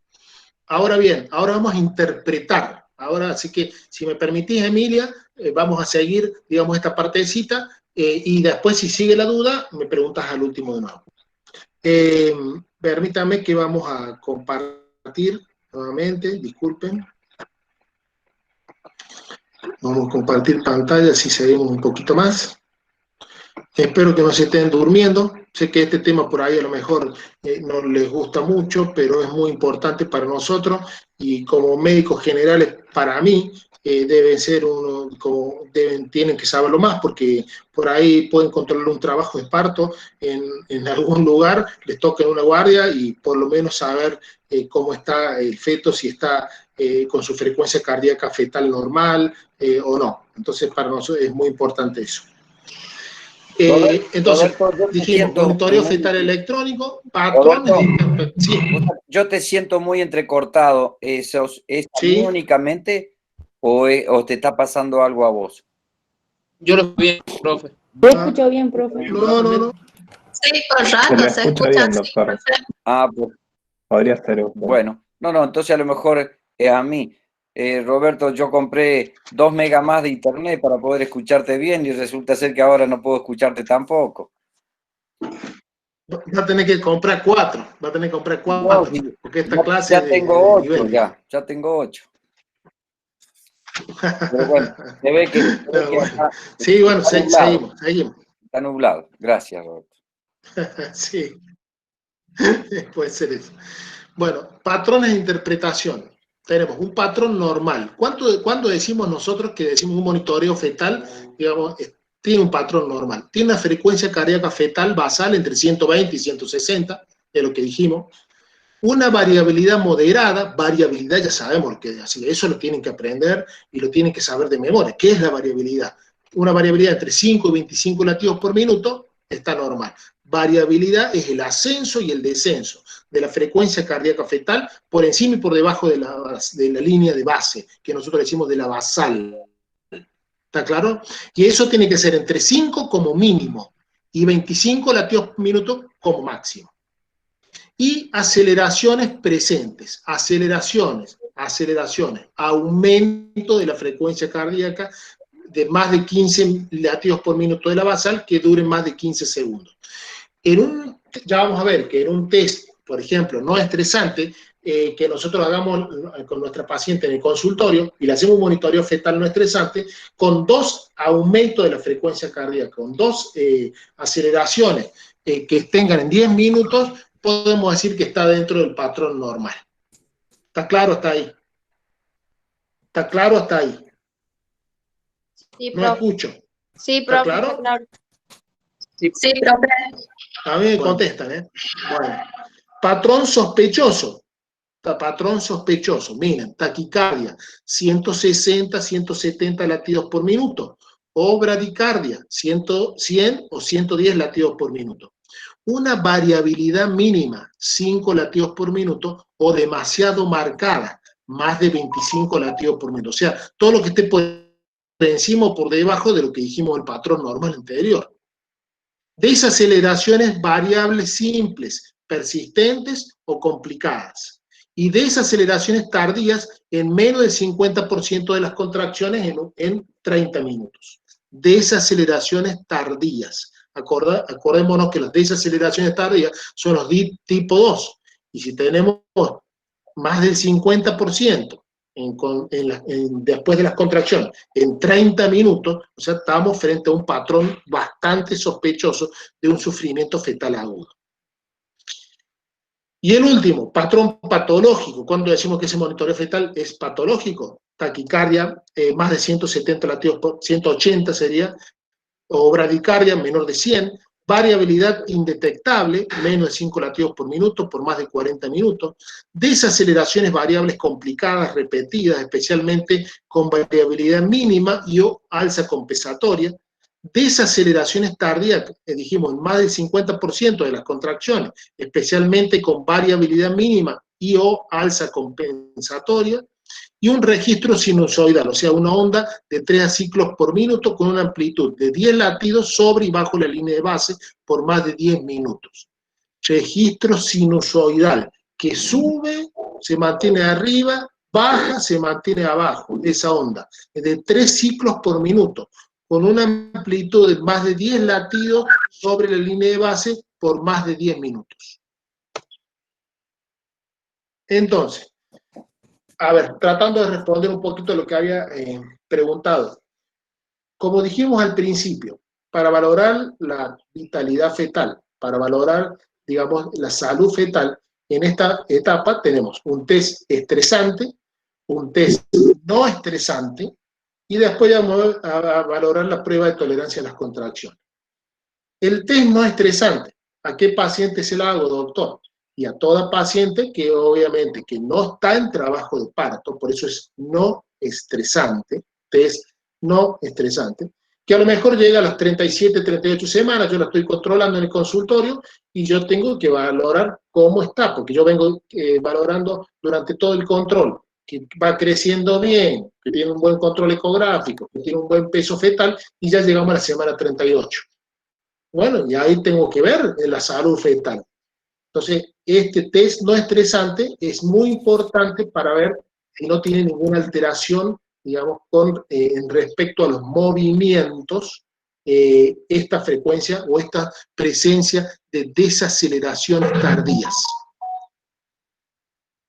Ahora bien, ahora vamos a interpretar. Ahora, así que, si me permitís, Emilia, vamos a seguir, digamos, esta partecita, y después, si sigue la duda, me preguntas al último de nuevo. Permítame que vamos a compartir nuevamente, disculpen. Vamos a compartir pantalla, así seguimos un poquito más. Espero que no se estén durmiendo. Sé que este tema por ahí a lo mejor no les gusta mucho, pero es muy importante para nosotros y como médicos generales, para mí, deben ser tienen que saberlo más porque por ahí pueden controlar un trabajo de parto en algún lugar, les toca en una guardia y por lo menos saber cómo está el feto, si está con su frecuencia cardíaca fetal normal o no. Entonces, para nosotros es muy importante eso. Entonces, Roberto, yo te dijimos, siento monitoreo muy- fetal electrónico, patrones de interpretación. Sí, yo te siento muy entrecortado. ¿Es a mí sí. únicamente o te está pasando algo a vos? Yo lo escucho bien, profe. Yo escucho bien, profe. No. Sí, por Se rato le se escucha escucha bien, así, doctor. perfecto. Ah, pues, Podría ser usted. bueno. No, entonces a lo mejor es a mí. Roberto, yo compré 2 megas más de internet para poder escucharte bien y resulta ser que ahora no puedo escucharte tampoco. Va a tener que comprar 4. Va a tener que comprar 4. No, sí, Porque esta ya, clase ya es tengo 8, nivel. ya tengo 8. Pero bueno, se ve que Bueno. acá Sí, bueno, está nublado. seguimos. Está nublado. Gracias, Roberto. Sí, puede ser eso. Bueno, patrones de interpretación. Tenemos un patrón normal. ¿Cuándo decimos nosotros que decimos un monitoreo fetal? Digamos, tiene un patrón normal. Tiene una frecuencia cardíaca fetal basal entre 120 y 160, es lo que dijimos. Una variabilidad moderada, variabilidad ya sabemos, que así, eso lo tienen que aprender y lo tienen que saber de memoria. ¿Qué es la variabilidad? Una variabilidad entre 5 y 25 latidos por minuto está normal. Variabilidad es el ascenso y el descenso de la frecuencia cardíaca fetal por encima y por debajo de la línea de base, que nosotros decimos de la basal. ¿Está claro? Y eso tiene que ser entre 5 como mínimo y 25 latidos por minuto como máximo. Y aceleraciones presentes, aceleraciones, aumento de la frecuencia cardíaca de más de 15 latidos por minuto de la basal que duren más de 15 segundos. Ya vamos a ver que en un test, por ejemplo, no estresante, que nosotros hagamos con nuestra paciente en el consultorio y le hacemos un monitoreo fetal no estresante, con 2 aumentos de la frecuencia cardíaca, con 2 aceleraciones que tengan en 10 minutos, podemos decir que está dentro del patrón normal. ¿Está claro hasta ahí? ¿Está claro hasta ahí? Sí, No profe. escucho. Sí, ¿Está profe, claro? está claro. Sí, profe. A mí me contestan, ¿eh? Bueno. Patrón sospechoso. Patrón sospechoso. Miren, taquicardia, 160, 170 latidos por minuto. O bradicardia, 100 o 110 latidos por minuto. Una variabilidad mínima, 5 latidos por minuto, o demasiado marcada, más de 25 latidos por minuto. O sea, todo lo que esté por encima o por debajo de lo que dijimos el patrón normal anterior. Desaceleraciones variables simples, persistentes o complicadas. Y desaceleraciones tardías en menos del 50% de las contracciones en 30 minutos. Desaceleraciones tardías. Acordémonos que las desaceleraciones tardías son los tipo 2. Y si tenemos más del 50% después de las contracciones en 30 minutos, o sea, estamos frente a un patrón bastante sospechoso de un sufrimiento fetal agudo. Y el último, patrón patológico. Cuando decimos que ese monitoreo fetal es patológico, taquicardia, más de 170 latidos por 180 sería, o bradicardia menor de 100, variabilidad indetectable, menos de 5 latidos por minuto por más de 40 minutos, desaceleraciones variables complicadas, repetidas, especialmente con variabilidad mínima y o alza compensatoria, desaceleraciones tardías, dijimos, en más del 50% de las contracciones, especialmente con variabilidad mínima y o alza compensatoria, y un registro sinusoidal, o sea, una onda de 3 ciclos por minuto con una amplitud de 10 latidos sobre y bajo la línea de base por más de 10 minutos. Registro sinusoidal, que sube, se mantiene arriba, baja, se mantiene abajo, esa onda, de 3 ciclos por minuto, con una amplitud de más de 10 latidos sobre la línea de base por más de 10 minutos. Entonces, a ver, tratando de responder un poquito lo que había preguntado. Como dijimos al principio, para valorar la vitalidad fetal, para valorar, digamos, la salud fetal, en esta etapa tenemos un test estresante, un test no estresante, y después vamos a valorar la prueba de tolerancia a las contracciones. El test no estresante, ¿a qué paciente se la hago, doctor? Y a toda paciente que obviamente que no está en trabajo de parto, por eso es no estresante, test no estresante, que a lo mejor llega a las 37, 38 semanas, yo la estoy controlando en el consultorio y yo tengo que valorar cómo está, porque yo vengo valorando durante todo el control, que va creciendo bien, que tiene un buen control ecográfico, que tiene un buen peso fetal, y ya llegamos a la semana 38. Bueno, y ahí tengo que ver la salud fetal. Entonces, este test no estresante es muy importante para ver si no tiene ninguna alteración, digamos, en respecto a los movimientos, esta frecuencia o esta presencia de desaceleraciones tardías.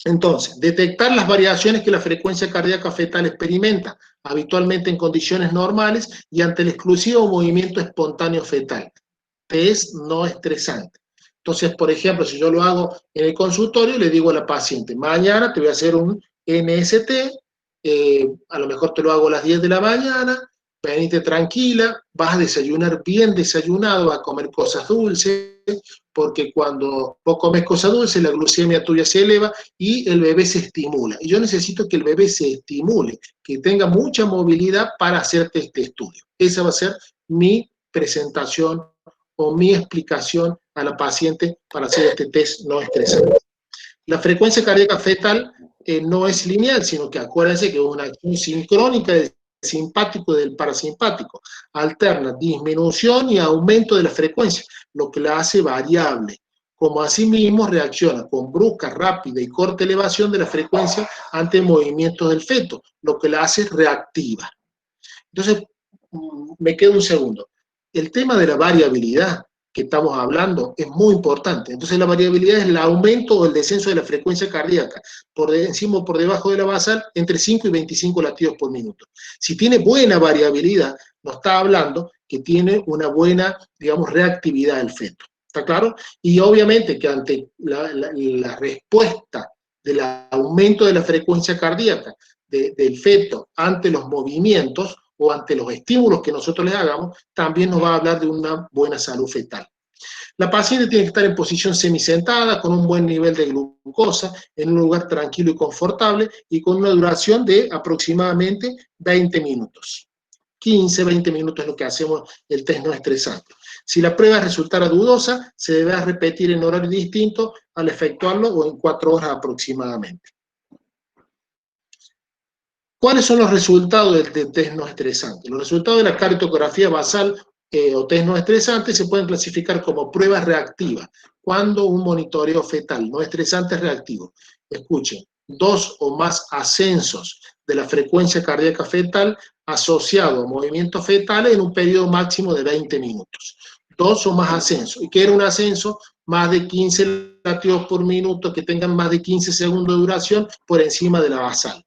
Entonces, detectar las variaciones que la frecuencia cardíaca fetal experimenta, habitualmente en condiciones normales y ante el exclusivo movimiento espontáneo fetal. Test no estresante. Entonces, por ejemplo, si yo lo hago en el consultorio, le digo a la paciente, mañana te voy a hacer un NST, a lo mejor te lo hago a las 10 de la mañana, venite tranquila, vas a desayunar bien desayunado, vas a comer cosas dulces, porque cuando vos comes cosas dulces, la glucemia tuya se eleva y el bebé se estimula. Y yo necesito que el bebé se estimule, que tenga mucha movilidad para hacerte este estudio. Esa va a ser mi presentación o mi explicación a la paciente para hacer este test no estresante. La frecuencia cardíaca fetal no es lineal, sino que acuérdense que es una acción sincrónica del simpático y del parasimpático. Alterna disminución y aumento de la frecuencia, lo que la hace variable. Como asimismo reacciona con brusca, rápida y corta elevación de la frecuencia ante movimientos del feto, lo que la hace reactiva. Entonces, me quedo un segundo. El tema de la variabilidad que estamos hablando es muy importante. Entonces la variabilidad es el aumento o el descenso de la frecuencia cardíaca por encima o por debajo de la basal entre 5 y 25 latidos por minuto. Si tiene buena variabilidad, nos está hablando que tiene una buena, digamos, reactividad del feto. ¿Está claro? Y obviamente que ante la respuesta del aumento de la frecuencia cardíaca del feto ante los movimientos, o ante los estímulos que nosotros les hagamos, también nos va a hablar de una buena salud fetal. La paciente tiene que estar en posición semisentada, con un buen nivel de glucosa, en un lugar tranquilo y confortable, y con una duración de aproximadamente 20 minutos. 15, 20 minutos es lo que hacemos el test no estresante. Si la prueba resultara dudosa, se deberá repetir en horario distinto al efectuarlo o en 4 horas aproximadamente. ¿Cuáles son los resultados del test no estresante? Los resultados de la cardiografía basal o test no estresante se pueden clasificar como pruebas reactivas, cuando un monitoreo fetal no estresante es reactivo. Escuchen, 2 o más ascensos de la frecuencia cardíaca fetal asociado a movimientos fetales en un periodo máximo de 20 minutos. 2 o más ascensos. ¿Y qué era un ascenso? Más de 15 latidos por minuto, que tengan más de 15 segundos de duración por encima de la basal.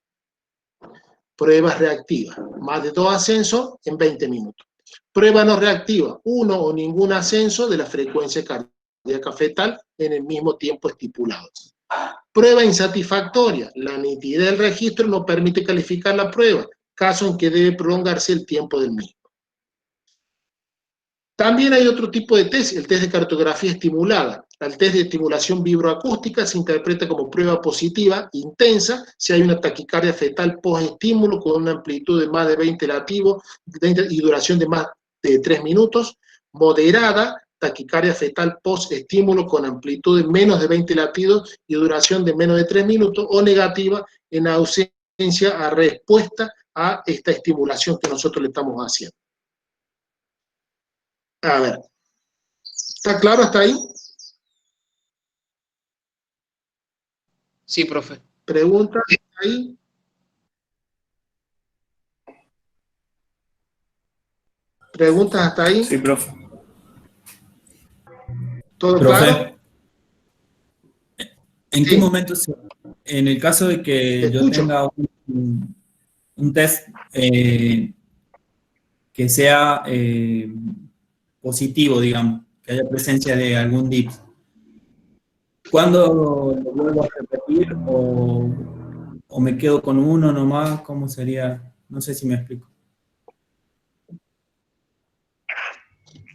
Pruebas reactivas, más de 2 ascensos en 20 minutos. Prueba no reactiva, 1 o ningún ascenso de la frecuencia cardíaca fetal en el mismo tiempo estipulado. Prueba insatisfactoria, la nitidez del registro no permite calificar la prueba, caso en que debe prolongarse el tiempo del mismo. También hay otro tipo de test, el test de cardiografía estimulada. El test de estimulación vibroacústica se interpreta como prueba positiva, intensa, si hay una taquicardia fetal post-estímulo con una amplitud de más de 20 latidos y duración de más de 3 minutos. Moderada, taquicardia fetal post-estímulo con amplitud de menos de 20 latidos y duración de menos de 3 minutos. O negativa, en ausencia a respuesta a esta estimulación que nosotros le estamos haciendo. A ver, ¿está claro hasta ahí? Sí, profe. ¿Preguntas ahí? ¿Preguntas hasta ahí? Sí, profe. ¿Todo Profe, claro? ¿en Sí. qué momento, en el caso de que Te yo escucho. tenga un test que sea positivo, digamos, que haya presencia de algún DIP. ¿Cuándo lo vuelvo a repetir o me quedo con uno nomás? ¿Cómo sería? No sé si me explico.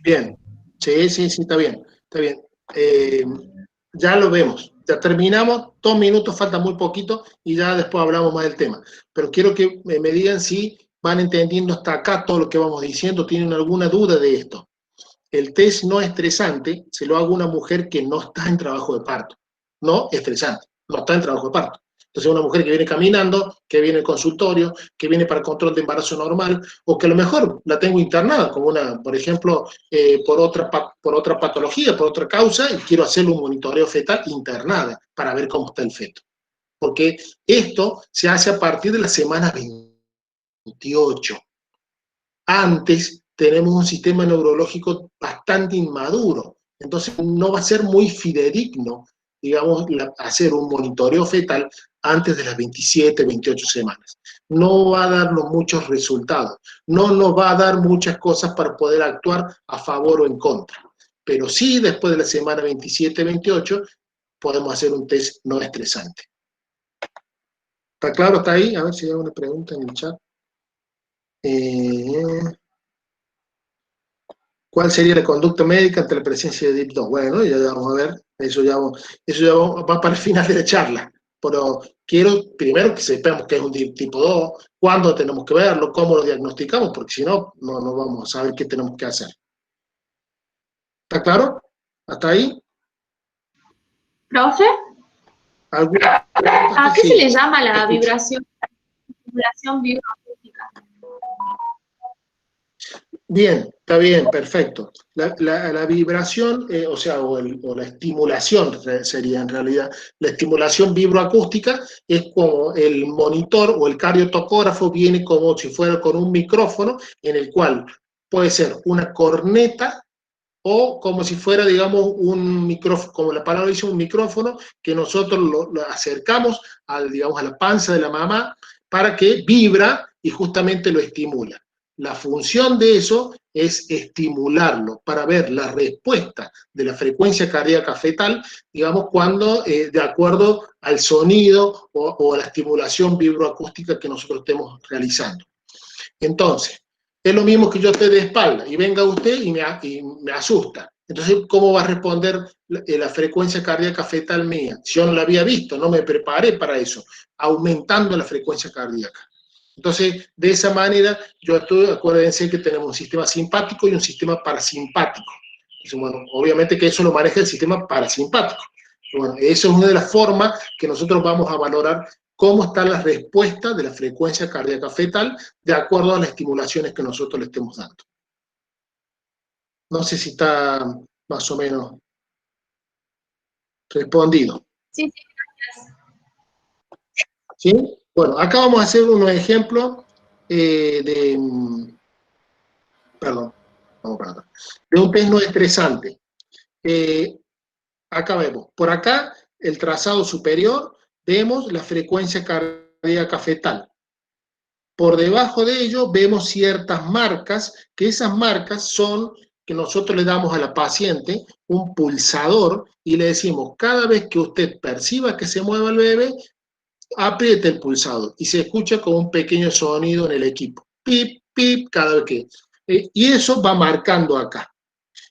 Bien, sí, está bien, está bien. Ya lo vemos, ya terminamos, 2 minutos, falta muy poquito y ya después hablamos más del tema. Pero quiero que me digan si van entendiendo hasta acá todo lo que vamos diciendo, tienen alguna duda de esto. El test no estresante se lo hago a una mujer que no está en trabajo de parto, no estresante, no está en trabajo de parto. Entonces una mujer que viene caminando, que viene al consultorio, que viene para control de embarazo normal, o que a lo mejor la tengo internada, como una, por ejemplo, por otra patología, por otra causa, y quiero hacerle un monitoreo fetal internada para ver cómo está el feto. Porque esto se hace a partir de la semana 28. Antes tenemos un sistema neurológico bastante inmaduro, entonces no va a ser muy fidedigno, digamos, hacer un monitoreo fetal antes de las 27, 28 semanas. No va a darnos muchos resultados, no nos va a dar muchas cosas para poder actuar a favor o en contra, pero sí después de la semana 27, 28 podemos hacer un test no estresante. ¿Está claro? ¿Está ahí? A ver si hay una pregunta en el chat. ¿Cuál sería la conducta médica ante la presencia de DIP2? Bueno, ya vamos a ver, eso ya va para el final de la charla, pero quiero primero que sepamos que es un DIP tipo 2, cuándo tenemos que verlo, cómo lo diagnosticamos, porque si no, no vamos a saber qué tenemos que hacer. ¿Está claro? ¿Hasta ahí? ¿Profe? ¿A qué se le llama la vibración vibroacústica? Bien, está bien, perfecto. La vibración, o la estimulación sería en realidad, la estimulación vibroacústica es como el monitor o el cardiotocógrafo viene como si fuera con un micrófono en el cual puede ser una corneta o como si fuera, digamos, un micrófono, como la palabra dice, un micrófono que nosotros lo acercamos digamos, a la panza de la mamá para que vibra y justamente lo estimula. La función de eso es estimularlo para ver la respuesta de la frecuencia cardíaca fetal, digamos, cuando de acuerdo al sonido o a la estimulación vibroacústica que nosotros estemos realizando. Entonces, es lo mismo que yo esté de espalda y venga usted y me asusta. Entonces, ¿cómo va a responder la frecuencia cardíaca fetal mía? Si yo no la había visto, no me preparé para eso, aumentando la frecuencia cardíaca. Entonces, de esa manera, acuérdense que tenemos un sistema simpático y un sistema parasimpático. Entonces, bueno, obviamente que eso lo maneja el sistema parasimpático. Bueno, eso es una de las formas que nosotros vamos a valorar cómo está la respuesta de la frecuencia cardíaca fetal de acuerdo a las estimulaciones que nosotros le estemos dando. No sé si está más o menos respondido. Sí, gracias. ¿Sí? Bueno, acá vamos a hacer unos ejemplos de un test no estresante. Acá vemos, por acá, el trazado superior, vemos la frecuencia cardíaca fetal. Por debajo de ello vemos ciertas marcas, que esas marcas son que nosotros le damos a la paciente un pulsador y le decimos, cada vez que usted perciba que se mueva el bebé, apriete el pulsador y se escucha como un pequeño sonido en el equipo. Pip, pip, cada vez que... y eso va marcando acá.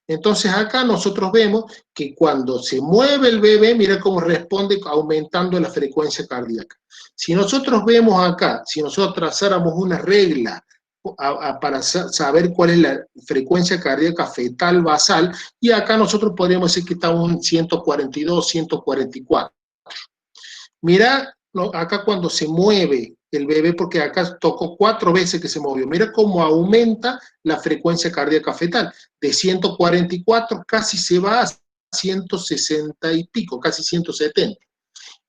Entonces acá nosotros vemos que cuando se mueve el bebé, mira cómo responde aumentando la frecuencia cardíaca. Si nosotros vemos acá, si nosotros trazáramos una regla para saber cuál es la frecuencia cardíaca fetal basal, y acá nosotros podríamos decir que está un 142, 144. Mira, acá cuando se mueve el bebé, porque acá tocó 4 veces que se movió, mira cómo aumenta la frecuencia cardíaca fetal. De 144 casi se va a 160 y pico, casi 170.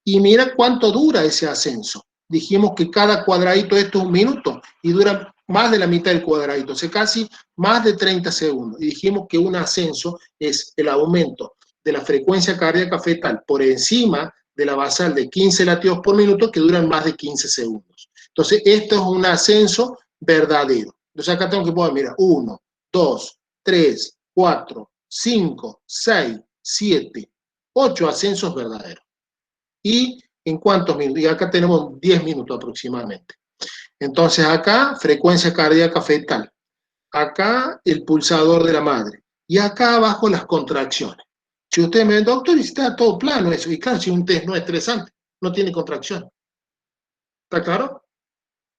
Y mira cuánto dura ese ascenso. Dijimos que cada cuadradito de esto es 1 minuto y dura más de la mitad del cuadradito, o sea, casi más de 30 segundos. Y dijimos que un ascenso es el aumento de la frecuencia cardíaca fetal por encima de la basal de 15 latidos por minuto que duran más de 15 segundos. Entonces, esto es un ascenso verdadero. Entonces, acá tengo que poner, mira, 1, 2, 3, 4, 5, 6, 7, 8 ascensos verdaderos. ¿Y en cuántos minutos? Y acá tenemos 10 minutos aproximadamente. Entonces acá, frecuencia cardíaca fetal. Acá, el pulsador de la madre. Y acá abajo, las contracciones. Si usted me dice, doctor, y está todo plano eso. Y claro, si un test no es estresante, no tiene contracción. ¿Está claro?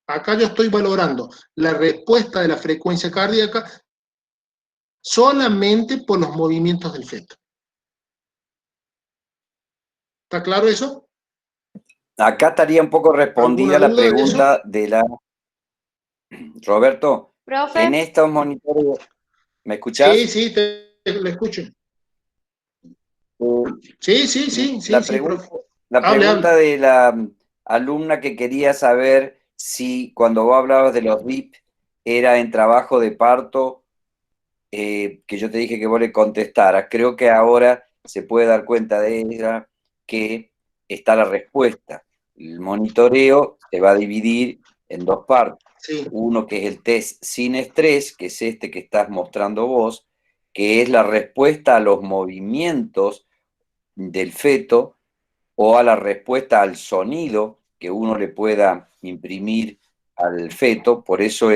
Acá yo estoy valorando la respuesta de la frecuencia cardíaca solamente por los movimientos del feto. ¿Está claro eso? Acá estaría un poco respondida la pregunta de la... Roberto, Profe. en estos monitores... ¿Me escuchás? Sí, sí, lo escucho. Sí, La sí, pregunta de la alumna que quería saber si cuando vos hablabas de los VIP era en trabajo de parto, que yo te dije que vos le contestaras. Creo que ahora se puede dar cuenta de ella que está la respuesta. El monitoreo se va a dividir en dos partes. Sí. Uno que es el test sin estrés, que es este que estás mostrando vos, que es la respuesta a los movimientos del feto o a la respuesta al sonido que uno le pueda imprimir al feto. Por eso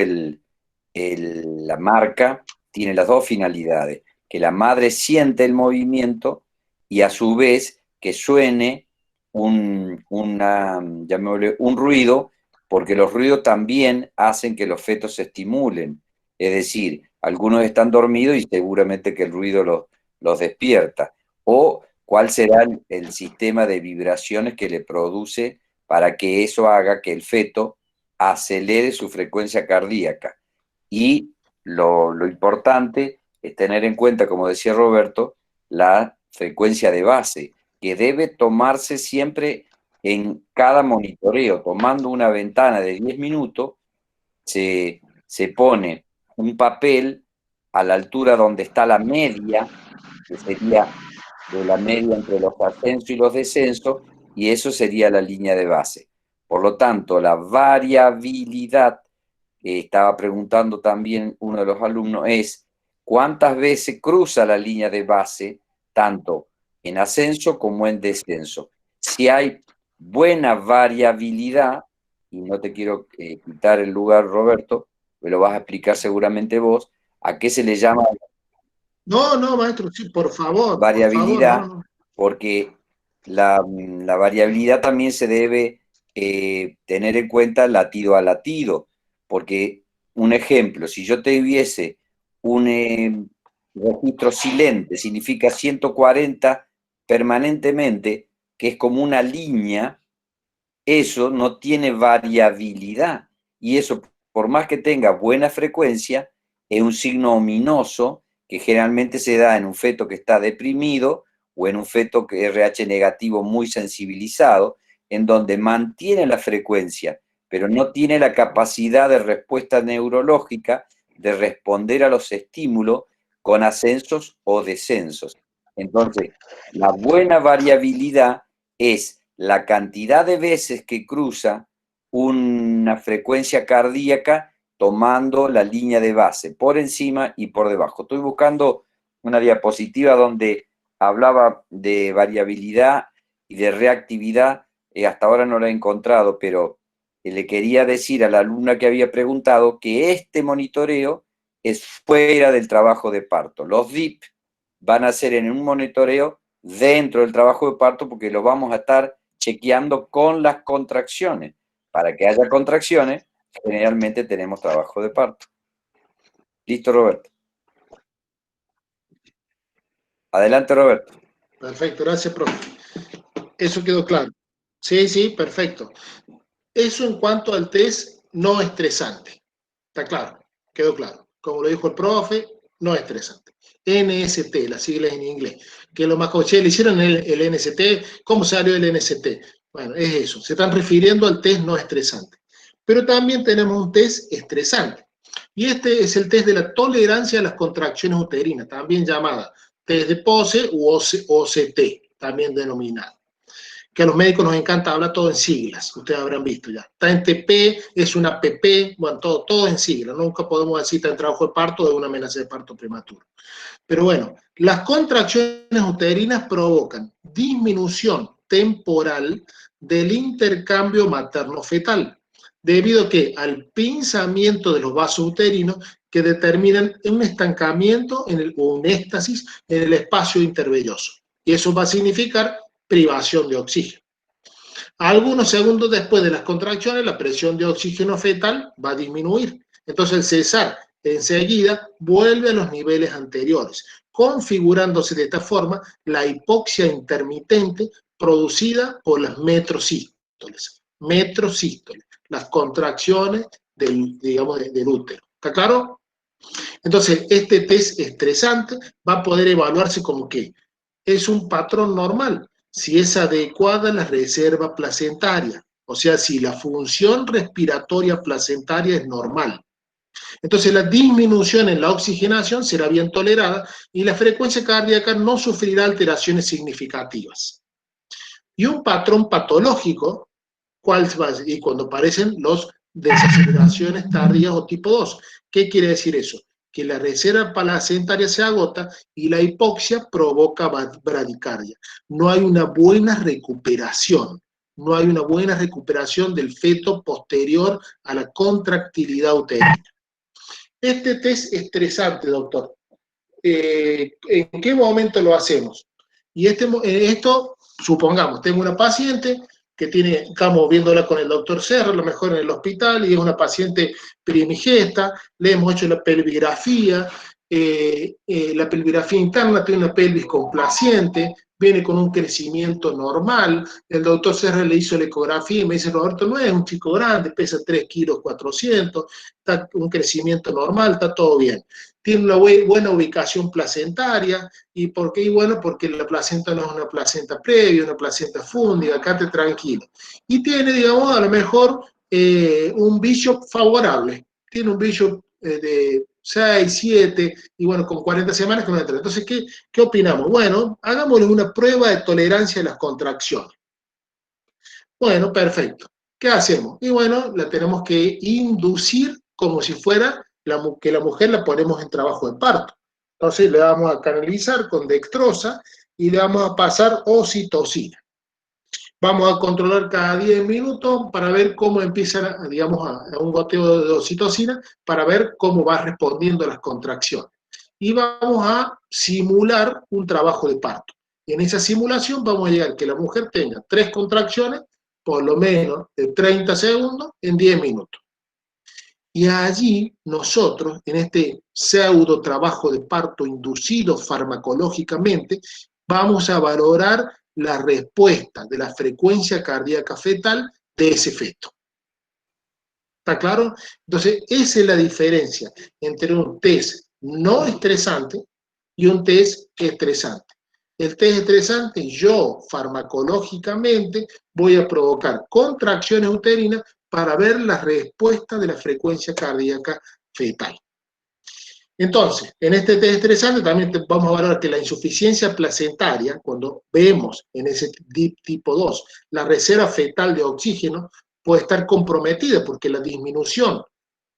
la marca tiene las dos finalidades, que la madre siente el movimiento y a su vez que suene un ruido, porque los ruidos también hacen que los fetos se estimulen. Es decir, algunos están dormidos y seguramente que el ruido los despierta. O cuál será el sistema de vibraciones que le produce para que eso haga que el feto acelere su frecuencia cardíaca. Y lo importante es tener en cuenta, como decía Roberto, la frecuencia de base, que debe tomarse siempre en cada monitoreo. Tomando una ventana de 10 minutos, se pone un papel a la altura donde está la media, que sería de la media entre los ascensos y los descensos, y eso sería la línea de base. Por lo tanto, la variabilidad, que estaba preguntando también uno de los alumnos, es cuántas veces cruza la línea de base, tanto en ascenso como en descenso. Si hay buena variabilidad, y no te quiero quitar el lugar, Roberto, me lo vas a explicar seguramente vos, ¿a qué se le llama? No, maestro, sí, por favor. Variabilidad, por favor, no. porque la variabilidad también se debe tener en cuenta latido a latido, porque un ejemplo, si yo te hubiese un registro silente, significa 140 permanentemente, que es como una línea, eso no tiene variabilidad, y eso, por más que tenga buena frecuencia, es un signo ominoso que generalmente se da en un feto que está deprimido o en un feto que es RH negativo muy sensibilizado, en donde mantiene la frecuencia, pero no tiene la capacidad de respuesta neurológica de responder a los estímulos con ascensos o descensos. Entonces, la buena variabilidad es la cantidad de veces que cruza una frecuencia cardíaca tomando la línea de base, por encima y por debajo. Estoy buscando una diapositiva donde hablaba de variabilidad y de reactividad, hasta ahora no la he encontrado, pero le quería decir a la alumna que había preguntado que este monitoreo es fuera del trabajo de parto. Los DIP van a ser en un monitoreo dentro del trabajo de parto porque lo vamos a estar chequeando con las contracciones. Para que haya contracciones, generalmente tenemos trabajo de parto. ¿Listo, Roberto? Adelante, Roberto. Perfecto, gracias, profe. Eso quedó claro. Sí, perfecto. Eso en cuanto al test no estresante. Está claro, quedó claro. Como lo dijo el profe, no estresante. NST, las siglas en inglés. Que lo más coche, le hicieron el NST. ¿Cómo salió el NST? Bueno, es eso. Se están refiriendo al test no estresante. Pero también tenemos un test estresante. Y este es el test de la tolerancia a las contracciones uterinas, también llamada test de Pose u OCT, también denominado. que a los médicos nos encanta hablar todo en siglas, ustedes habrán visto ya. Está en TP, es una PP, bueno, todo en siglas, nunca podemos decir está en trabajo de parto o de una amenaza de parto prematuro. Pero bueno, las contracciones uterinas provocan disminución temporal del intercambio materno-fetal, debido a que al pinzamiento de los vasos uterinos que determinan un estancamiento o un éxtasis en el espacio intervelloso. Y eso va a significar privación de oxígeno. Algunos segundos después de las contracciones, la presión de oxígeno fetal va a disminuir. Entonces el cesar enseguida vuelve a los niveles anteriores, configurándose de esta forma la hipoxia intermitente producida por las metrosístoles. Metrosístoles, las contracciones del útero. ¿Está claro? Entonces, este test estresante va a poder evaluarse como que es un patrón normal, si es adecuada la reserva placentaria, o sea, si la función respiratoria placentaria es normal. Entonces, la disminución en la oxigenación será bien tolerada y la frecuencia cardíaca no sufrirá alteraciones significativas. Y un patrón patológico, y cuando aparecen las desaceleraciones tardías o tipo 2. ¿Qué quiere decir eso? Que la reserva placentaria se agota y la hipoxia provoca bradicardia. No hay una buena recuperación. No hay una buena recuperación del feto posterior a la contractilidad uterina. Este test estresante, doctor, ¿en qué momento lo hacemos? Y esto, supongamos, tengo una paciente que estamos viéndola con el doctor Serra, a lo mejor en el hospital, y es una paciente primigesta, le hemos hecho la pelvigrafía interna, tiene una pelvis complaciente, viene con un crecimiento normal, el doctor Serra le hizo la ecografía y me dice, Roberto, no es un chico grande, pesa 3 kilos 400, está un crecimiento normal, está todo bien. Tiene una buena ubicación placentaria, ¿y por qué? Y bueno, porque la placenta no es una placenta previa, una placenta fúndida, quédate tranquilo. Y tiene, digamos, a lo mejor un bishop favorable, tiene un bishop de 6, 7, y bueno, con 40 semanas que no entra. Entonces, ¿qué opinamos? Bueno, hagámosle una prueba de tolerancia a las contracciones. Bueno, perfecto. ¿Qué hacemos? Y bueno, la tenemos que inducir como si fuera que la mujer la ponemos en trabajo de parto. Entonces le vamos a canalizar con dextrosa y le vamos a pasar oxitocina. Vamos a controlar cada 10 minutos para ver cómo empieza, digamos, a un goteo de oxitocina, para ver cómo va respondiendo a las contracciones. Y vamos a simular un trabajo de parto. En esa simulación vamos a llegar a que la mujer tenga 3 contracciones, por lo menos de 30 segundos, en 10 minutos. Y allí nosotros, en este pseudo trabajo de parto inducido farmacológicamente, vamos a valorar la respuesta de la frecuencia cardíaca fetal de ese feto. ¿Está claro? Entonces, esa es la diferencia entre un test no estresante y un test estresante. El test estresante, yo farmacológicamente voy a provocar contracciones uterinas para ver la respuesta de la frecuencia cardíaca fetal. Entonces, en este test estresante también vamos a valorar que la insuficiencia placentaria, cuando vemos en ese tipo 2 la reserva fetal de oxígeno, puede estar comprometida porque la disminución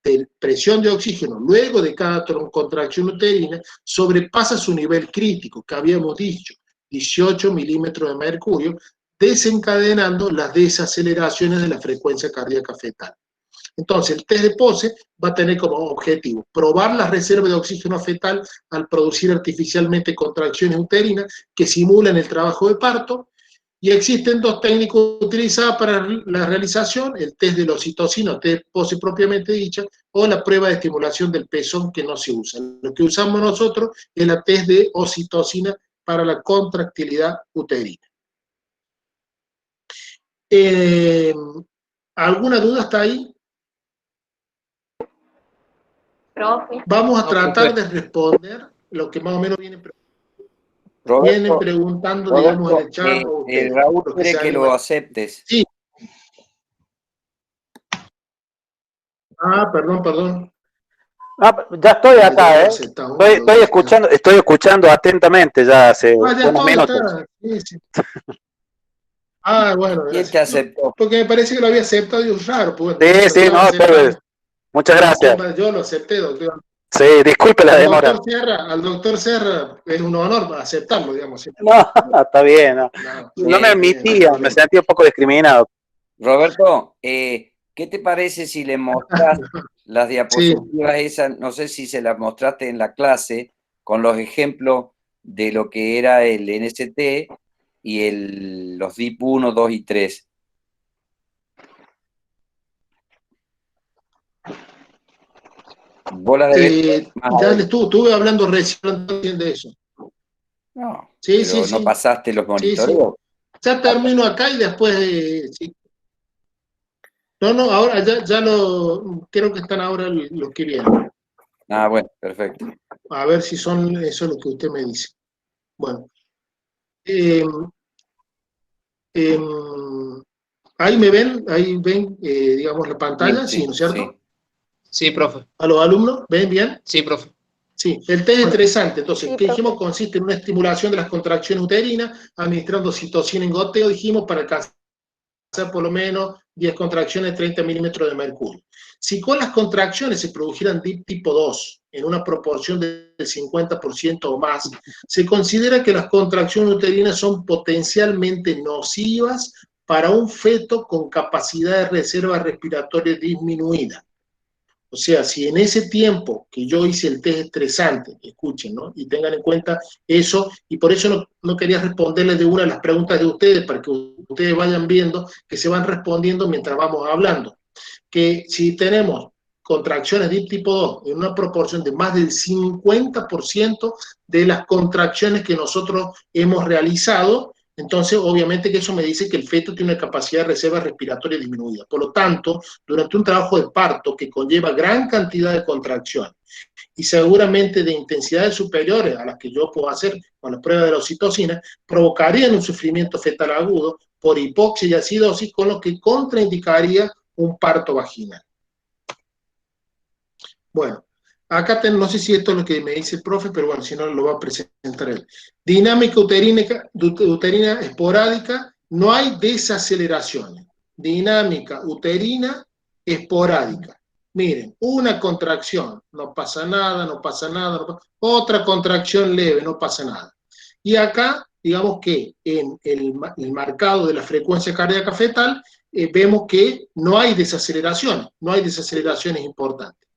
de presión de oxígeno luego de cada contracción uterina sobrepasa su nivel crítico, que habíamos dicho, 18 milímetros de mercurio, desencadenando las desaceleraciones de la frecuencia cardíaca fetal. Entonces, el test de Pose va a tener como objetivo probar la reserva de oxígeno fetal al producir artificialmente contracciones uterinas que simulan el trabajo de parto, y existen 2 técnicas utilizadas para la realización, el test de la oxitocina, el test Pose propiamente dicha, o la prueba de estimulación del pezón, que no se usa. Lo que usamos nosotros es la test de oxitocina para la contractilidad uterina. ¿Alguna duda hasta ahí? Profe. Vamos a tratar de responder lo que más o menos vienen preguntando, digamos, en el chat. Raúl quiere que lo aceptes. Sí. Perdón. Ya estoy acá, estoy escuchando atentamente ya hace unos minutos. Sí. Ah, bueno, ¿Quién te gracias. aceptó? Porque me parece que lo había aceptado y es raro. Pues, Sí, sí, no, pues, muchas gracias. yo lo acepté, doctor. Sí, disculpe la demora. Al doctor Serra es un honor aceptarlo, digamos. No, está bien. No, No, me admitía, me sentí un poco discriminado. Roberto, ¿qué te parece si le mostrás las diapositivas esas? No sé si se las mostraste en la clase, con los ejemplos de lo que era el NST y los DIP 1, 2 y 3. ¿Vos las debes ya estuve hablando recién de eso. No, sí, pero sí, no pasaste los monitoreos. Ya termino acá y después... sí. No, ahora ya creo que están ahora los que vienen. Ah, bueno, perfecto. A ver si son eso lo que usted me dice. Bueno. Ahí ven, digamos, la pantalla, sí, ¿no es cierto? Sí, profe. ¿A los alumnos? ¿Ven bien? Sí, profe. Sí, el test es estresante. Entonces, ¿qué dijimos? Consiste en una estimulación de las contracciones uterinas, administrando citocina en goteo, dijimos, para alcanzar por lo menos 10 contracciones, 30 milímetros de mercurio. Si con las contracciones se produjeran DIP tipo 2 en una proporción del 50% o más, se considera que las contracciones uterinas son potencialmente nocivas para un feto con capacidad de reserva respiratoria disminuida. O sea, si en ese tiempo que yo hice el test estresante, escuchen, ¿no? Y tengan en cuenta eso, y por eso no quería responderles de una de las preguntas de ustedes, para que ustedes vayan viendo que se van respondiendo mientras vamos hablando. Que si tenemos contracciones de tipo 2 en una proporción de más del 50% de las contracciones que nosotros hemos realizado, entonces obviamente que eso me dice que el feto tiene una capacidad de reserva respiratoria disminuida. Por lo tanto, durante un trabajo de parto que conlleva gran cantidad de contracciones y seguramente de intensidades superiores a las que yo puedo hacer con la prueba de la oxitocina, provocarían un sufrimiento fetal agudo por hipoxia y acidosis, con lo que contraindicaría un parto vaginal. Bueno, acá no sé si esto es lo que me dice el profe, pero bueno, si no lo va a presentar él. Dinámica uterina esporádica, no hay desaceleraciones. Dinámica uterina esporádica. Miren, una contracción, no pasa nada, no pasa nada, otra contracción leve, no pasa nada. Y acá, digamos que en el marcado de la frecuencia cardíaca fetal, vemos que no hay desaceleraciones importantes.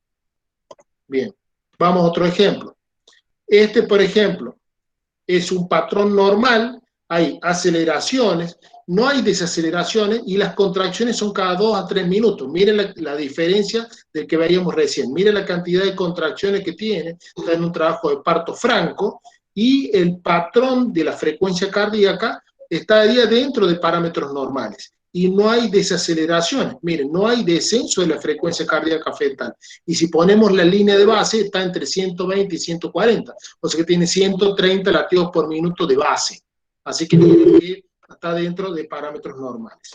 Bien, vamos a otro ejemplo. Este, por ejemplo, es un patrón normal, hay aceleraciones, no hay desaceleraciones y las contracciones son cada 2 a 3 minutos. Miren la diferencia del que veíamos recién. Miren la cantidad de contracciones que tiene, está en un trabajo de parto franco, y el patrón de la frecuencia cardíaca estaría dentro de parámetros normales. Y no hay desaceleraciones. Miren, no hay descenso de la frecuencia cardíaca fetal. Y si ponemos la línea de base, está entre 120 y 140. O sea que tiene 130 latidos por minuto de base. Así que está dentro de parámetros normales.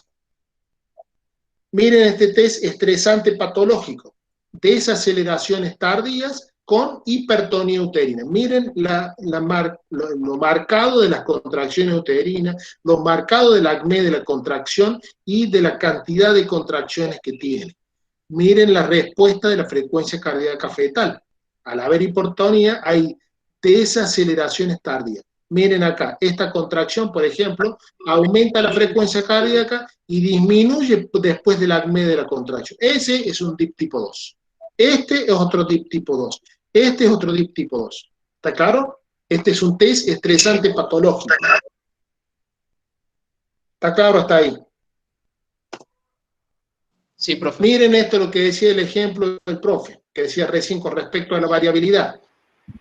Miren este test estresante patológico. Desaceleraciones tardías con hipertonía uterina. Miren lo marcado de las contracciones uterinas, lo marcado del acné de la contracción y de la cantidad de contracciones que tiene. Miren la respuesta de la frecuencia cardíaca fetal. Al haber hipertonía hay desaceleraciones tardías. Miren acá, esta contracción, por ejemplo, aumenta la frecuencia cardíaca y disminuye después del acné de la contracción. Ese es un DIP tipo 2. Este es otro DIP tipo 2. Este es otro DIP tipo 2. ¿Está claro? Este es un test estresante patológico. ¿Está claro hasta ahí? Sí, profe. Miren esto, lo que decía el ejemplo del profe, que decía recién con respecto a la variabilidad.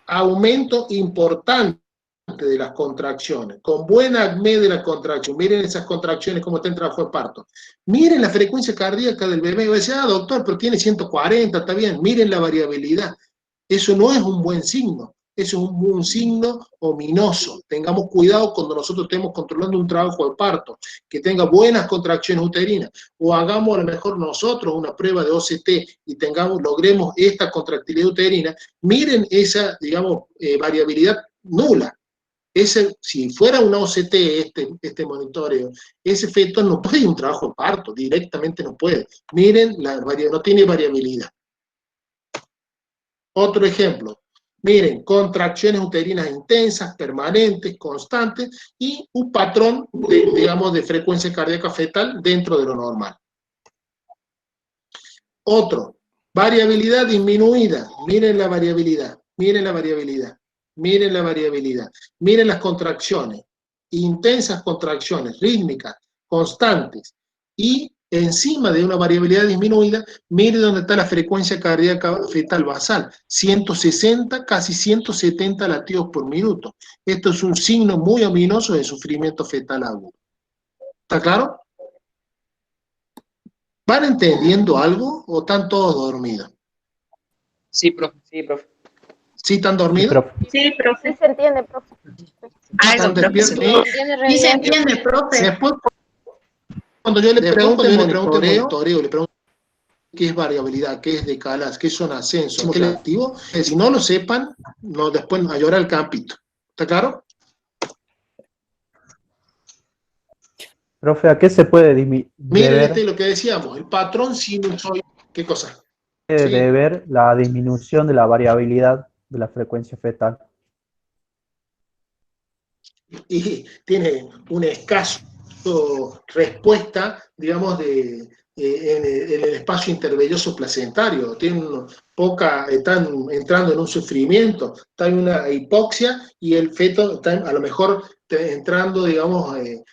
Aumento importante de las contracciones, con buena acné de la contracción. Miren esas contracciones, cómo está en trabajo de parto. Miren la frecuencia cardíaca del bebé. Y decía, doctor, pero tiene 140, está bien. Miren la variabilidad. Eso no es un buen signo. Eso es un signo ominoso. Tengamos cuidado cuando nosotros estemos controlando un trabajo de parto, que tenga buenas contracciones uterinas, o hagamos a lo mejor nosotros una prueba de OCT y logremos esta contractilidad uterina. Miren esa, digamos, variabilidad nula. si fuera una OCT este monitoreo, ese feto no puede ir a un trabajo de parto, directamente no puede. Miren, no tiene variabilidad. Otro ejemplo, miren, contracciones uterinas intensas, permanentes, constantes, y un patrón, digamos, de frecuencia cardíaca fetal dentro de lo normal. Otro, variabilidad disminuida. Miren la variabilidad, miren la variabilidad, miren la variabilidad. Miren las contracciones, intensas contracciones, rítmicas, constantes, y encima de una variabilidad disminuida, mire dónde está la frecuencia cardíaca fetal basal, 160, casi 170 latidos por minuto. Esto es un signo muy ominoso de sufrimiento fetal agudo. ¿Está claro? ¿Van entendiendo algo o están todos dormidos? Sí, profe. Sí, profe. ¿Sí están dormidos? Sí, profe. Sí se entiende, profe. ¿Están despiertos? Sí se entiende, profe. Después, cuando yo le pregunto el monitoreo, le pregunto qué es variabilidad, qué es decalage, qué son ascensos, qué es activo. Si no lo sepan, después a llorar el campito. ¿Está claro? Profe, ¿a qué se puede Miren deber, lo que decíamos, el patrón sinusoidal. ¿Qué cosa? deber la disminución de la variabilidad de la frecuencia fetal? Y tiene un escaso respuesta, digamos, en el espacio intervelloso placentario. Están entrando en un sufrimiento, está en una hipoxia y el feto está a lo mejor entrando, digamos, en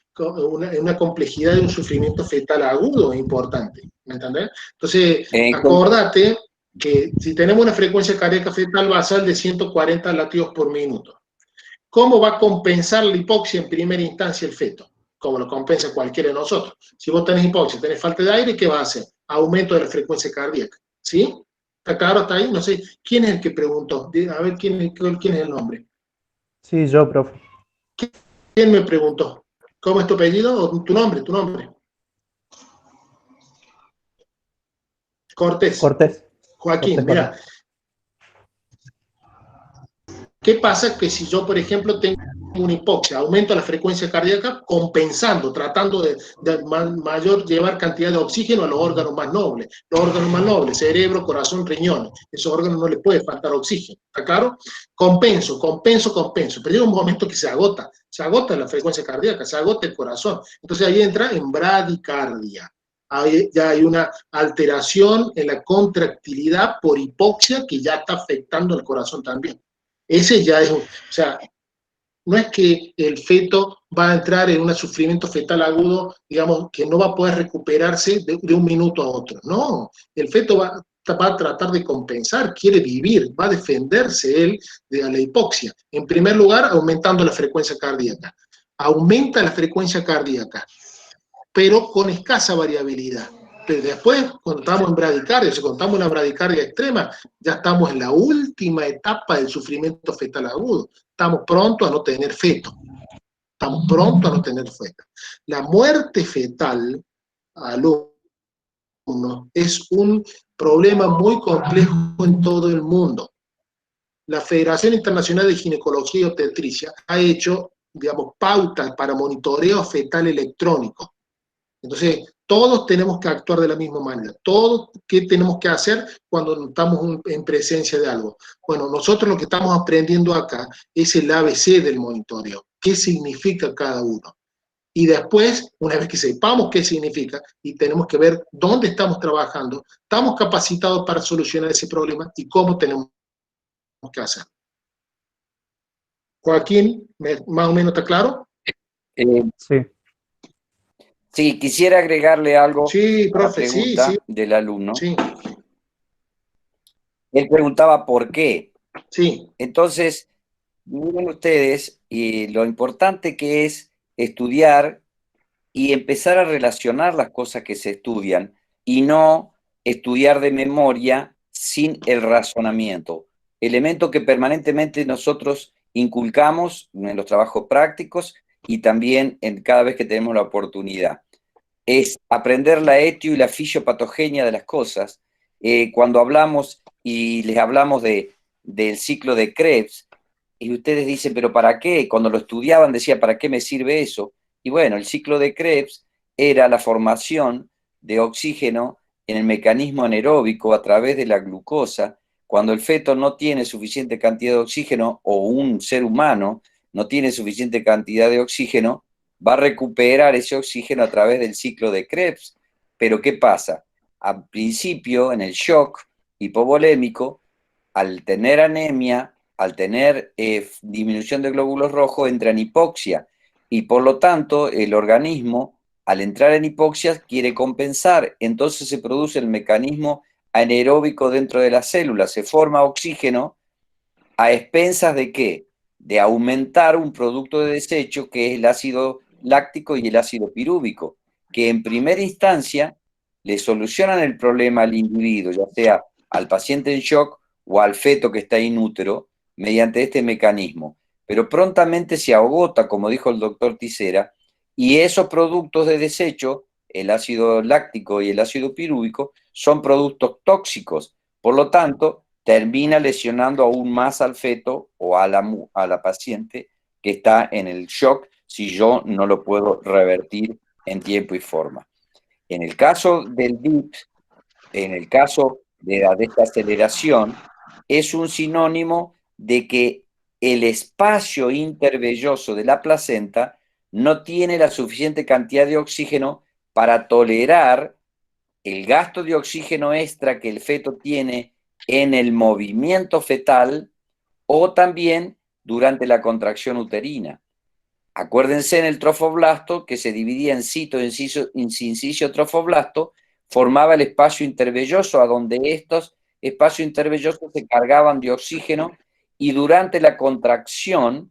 una complejidad de un sufrimiento fetal agudo importante. ¿Me entendés? Entonces, acordate que si tenemos una frecuencia cardíaca fetal basal de 140 latidos por minuto, ¿cómo va a compensar la hipoxia en primera instancia el feto? Como lo compensa cualquiera de nosotros. Si vos tenés hipoxia, tenés falta de aire, ¿qué va a hacer? Aumento de la frecuencia cardíaca. ¿Sí? ¿Está claro hasta ahí? No sé. ¿Quién es el que preguntó? A ver, ¿quién es el nombre? Sí, yo, profe. ¿Quién me preguntó? ¿Cómo es tu apellido o tu nombre? Tu nombre. Cortés. Joaquín, mira. ¿Qué pasa? Que si yo, por ejemplo, tengo una hipoxia, aumento la frecuencia cardíaca compensando, tratando de llevar cantidad de oxígeno a los órganos más nobles. Los órganos más nobles, cerebro, corazón, riñones. Esos órganos no les puede faltar oxígeno. ¿Está claro? Compenso. Pero llega un momento que se agota la frecuencia cardíaca, se agota el corazón. Entonces ahí entra en bradicardia. Ahí ya hay una alteración en la contractilidad por hipoxia que ya está afectando al corazón también. Ese ya es, o sea, no es que el feto va a entrar en un sufrimiento fetal agudo, digamos, que no va a poder recuperarse de un minuto a otro. No, el feto va a tratar de compensar, quiere vivir, va a defenderse él de la hipoxia. En primer lugar, aumentando la frecuencia cardíaca. Aumenta la frecuencia cardíaca, pero con escasa variabilidad. Pero después, cuando estamos en bradicardia, si contamos una bradicardia extrema, ya estamos en la última etapa del sufrimiento fetal agudo. Estamos prontos a no tener feto. La muerte fetal, alumnos, es un problema muy complejo en todo el mundo. La Federación Internacional de Ginecología y Obstetricia ha hecho, digamos, pautas para monitoreo fetal electrónico. Entonces, todos tenemos que actuar de la misma manera. Todos, ¿qué tenemos que hacer cuando estamos en presencia de algo? Bueno, nosotros lo que estamos aprendiendo acá es el ABC del monitoreo. ¿Qué significa cada uno? Y después, una vez que sepamos qué significa, y tenemos que ver dónde estamos trabajando, estamos capacitados para solucionar ese problema y cómo tenemos que hacer. Joaquín, ¿más o menos está claro? Sí. Sí, quisiera agregarle algo Sí, a la profe, pregunta sí. del alumno. Sí. Él preguntaba por qué. Sí. Entonces, miren ustedes lo importante que es estudiar y empezar a relacionar las cosas que se estudian y no estudiar de memoria sin el razonamiento. Elemento que permanentemente nosotros inculcamos en los trabajos prácticos y también en cada vez que tenemos la oportunidad. Es aprender la etio y la fisiopatogenia de las cosas. Cuando hablamos y les hablamos del ciclo de Krebs, Y ustedes dicen, ¿pero para qué? Cuando lo estudiaban decía, ¿para qué me sirve eso? Y bueno, el ciclo de Krebs era la formación de oxígeno en el mecanismo anaeróbico a través de la glucosa. Cuando el feto no tiene suficiente cantidad de oxígeno, o un ser humano no tiene suficiente cantidad de oxígeno, va a recuperar ese oxígeno a través del ciclo de Krebs. Pero ¿qué pasa? Al principio, en el shock hipovolémico, al tener anemia, al tener disminución de glóbulos rojos, entra en hipoxia. Y por lo tanto, el organismo, al entrar en hipoxia, quiere compensar. Entonces se produce el mecanismo anaeróbico dentro de las células. Se forma oxígeno a expensas ¿de qué? De aumentar un producto de desecho que es el ácido láctico y el ácido pirúvico, que en primera instancia le solucionan el problema al individuo, ya sea al paciente en shock o al feto que está inútero, mediante este mecanismo. Pero prontamente se agota, como dijo el doctor Tisera, y esos productos de desecho, el ácido láctico y el ácido pirúvico, son productos tóxicos. Por lo tanto, termina lesionando aún más al feto o a la paciente que está en el shock si yo no lo puedo revertir en tiempo y forma. En el caso del DIP, en el caso de la desaceleración, es un sinónimo de que el espacio intervelloso de la placenta no tiene la suficiente cantidad de oxígeno para tolerar el gasto de oxígeno extra que el feto tiene en el movimiento fetal o también durante la contracción uterina. Acuérdense en el trofoblasto que se dividía en cito, inciso, trofoblasto, formaba el espacio intervelloso a donde estos espacios intervellosos se cargaban de oxígeno y durante la contracción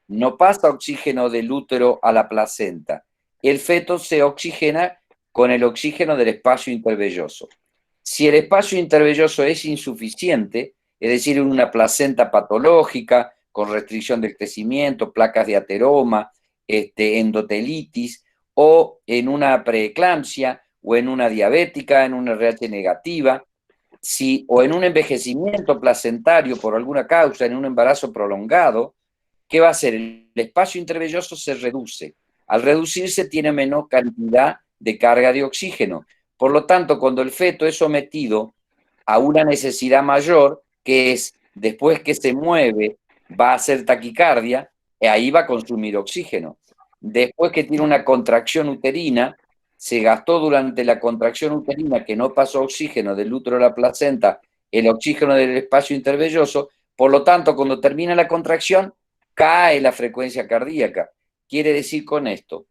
no pasa oxígeno del útero a la placenta. El feto se oxigena con el oxígeno del espacio intervelloso. Si el espacio intervelloso es insuficiente, es decir, en una placenta patológica, con restricción del crecimiento, placas de ateroma, endotelitis, o en una preeclampsia, o en una diabética, en una RH negativa, o en un envejecimiento placentario por alguna causa, en un embarazo prolongado, ¿qué va a hacer? El espacio intervelloso se reduce. Al reducirse tiene menor cantidad de carga de oxígeno. Por lo tanto, cuando el feto es sometido a una necesidad mayor, que es después que se mueve, va a hacer taquicardia, ahí va a consumir oxígeno. Después que tiene una contracción uterina, se gastó durante la contracción uterina que no pasó oxígeno del útero a la placenta, el oxígeno del espacio intervelloso, por lo tanto, cuando termina la contracción, cae la frecuencia cardíaca. Quiere decir con esto,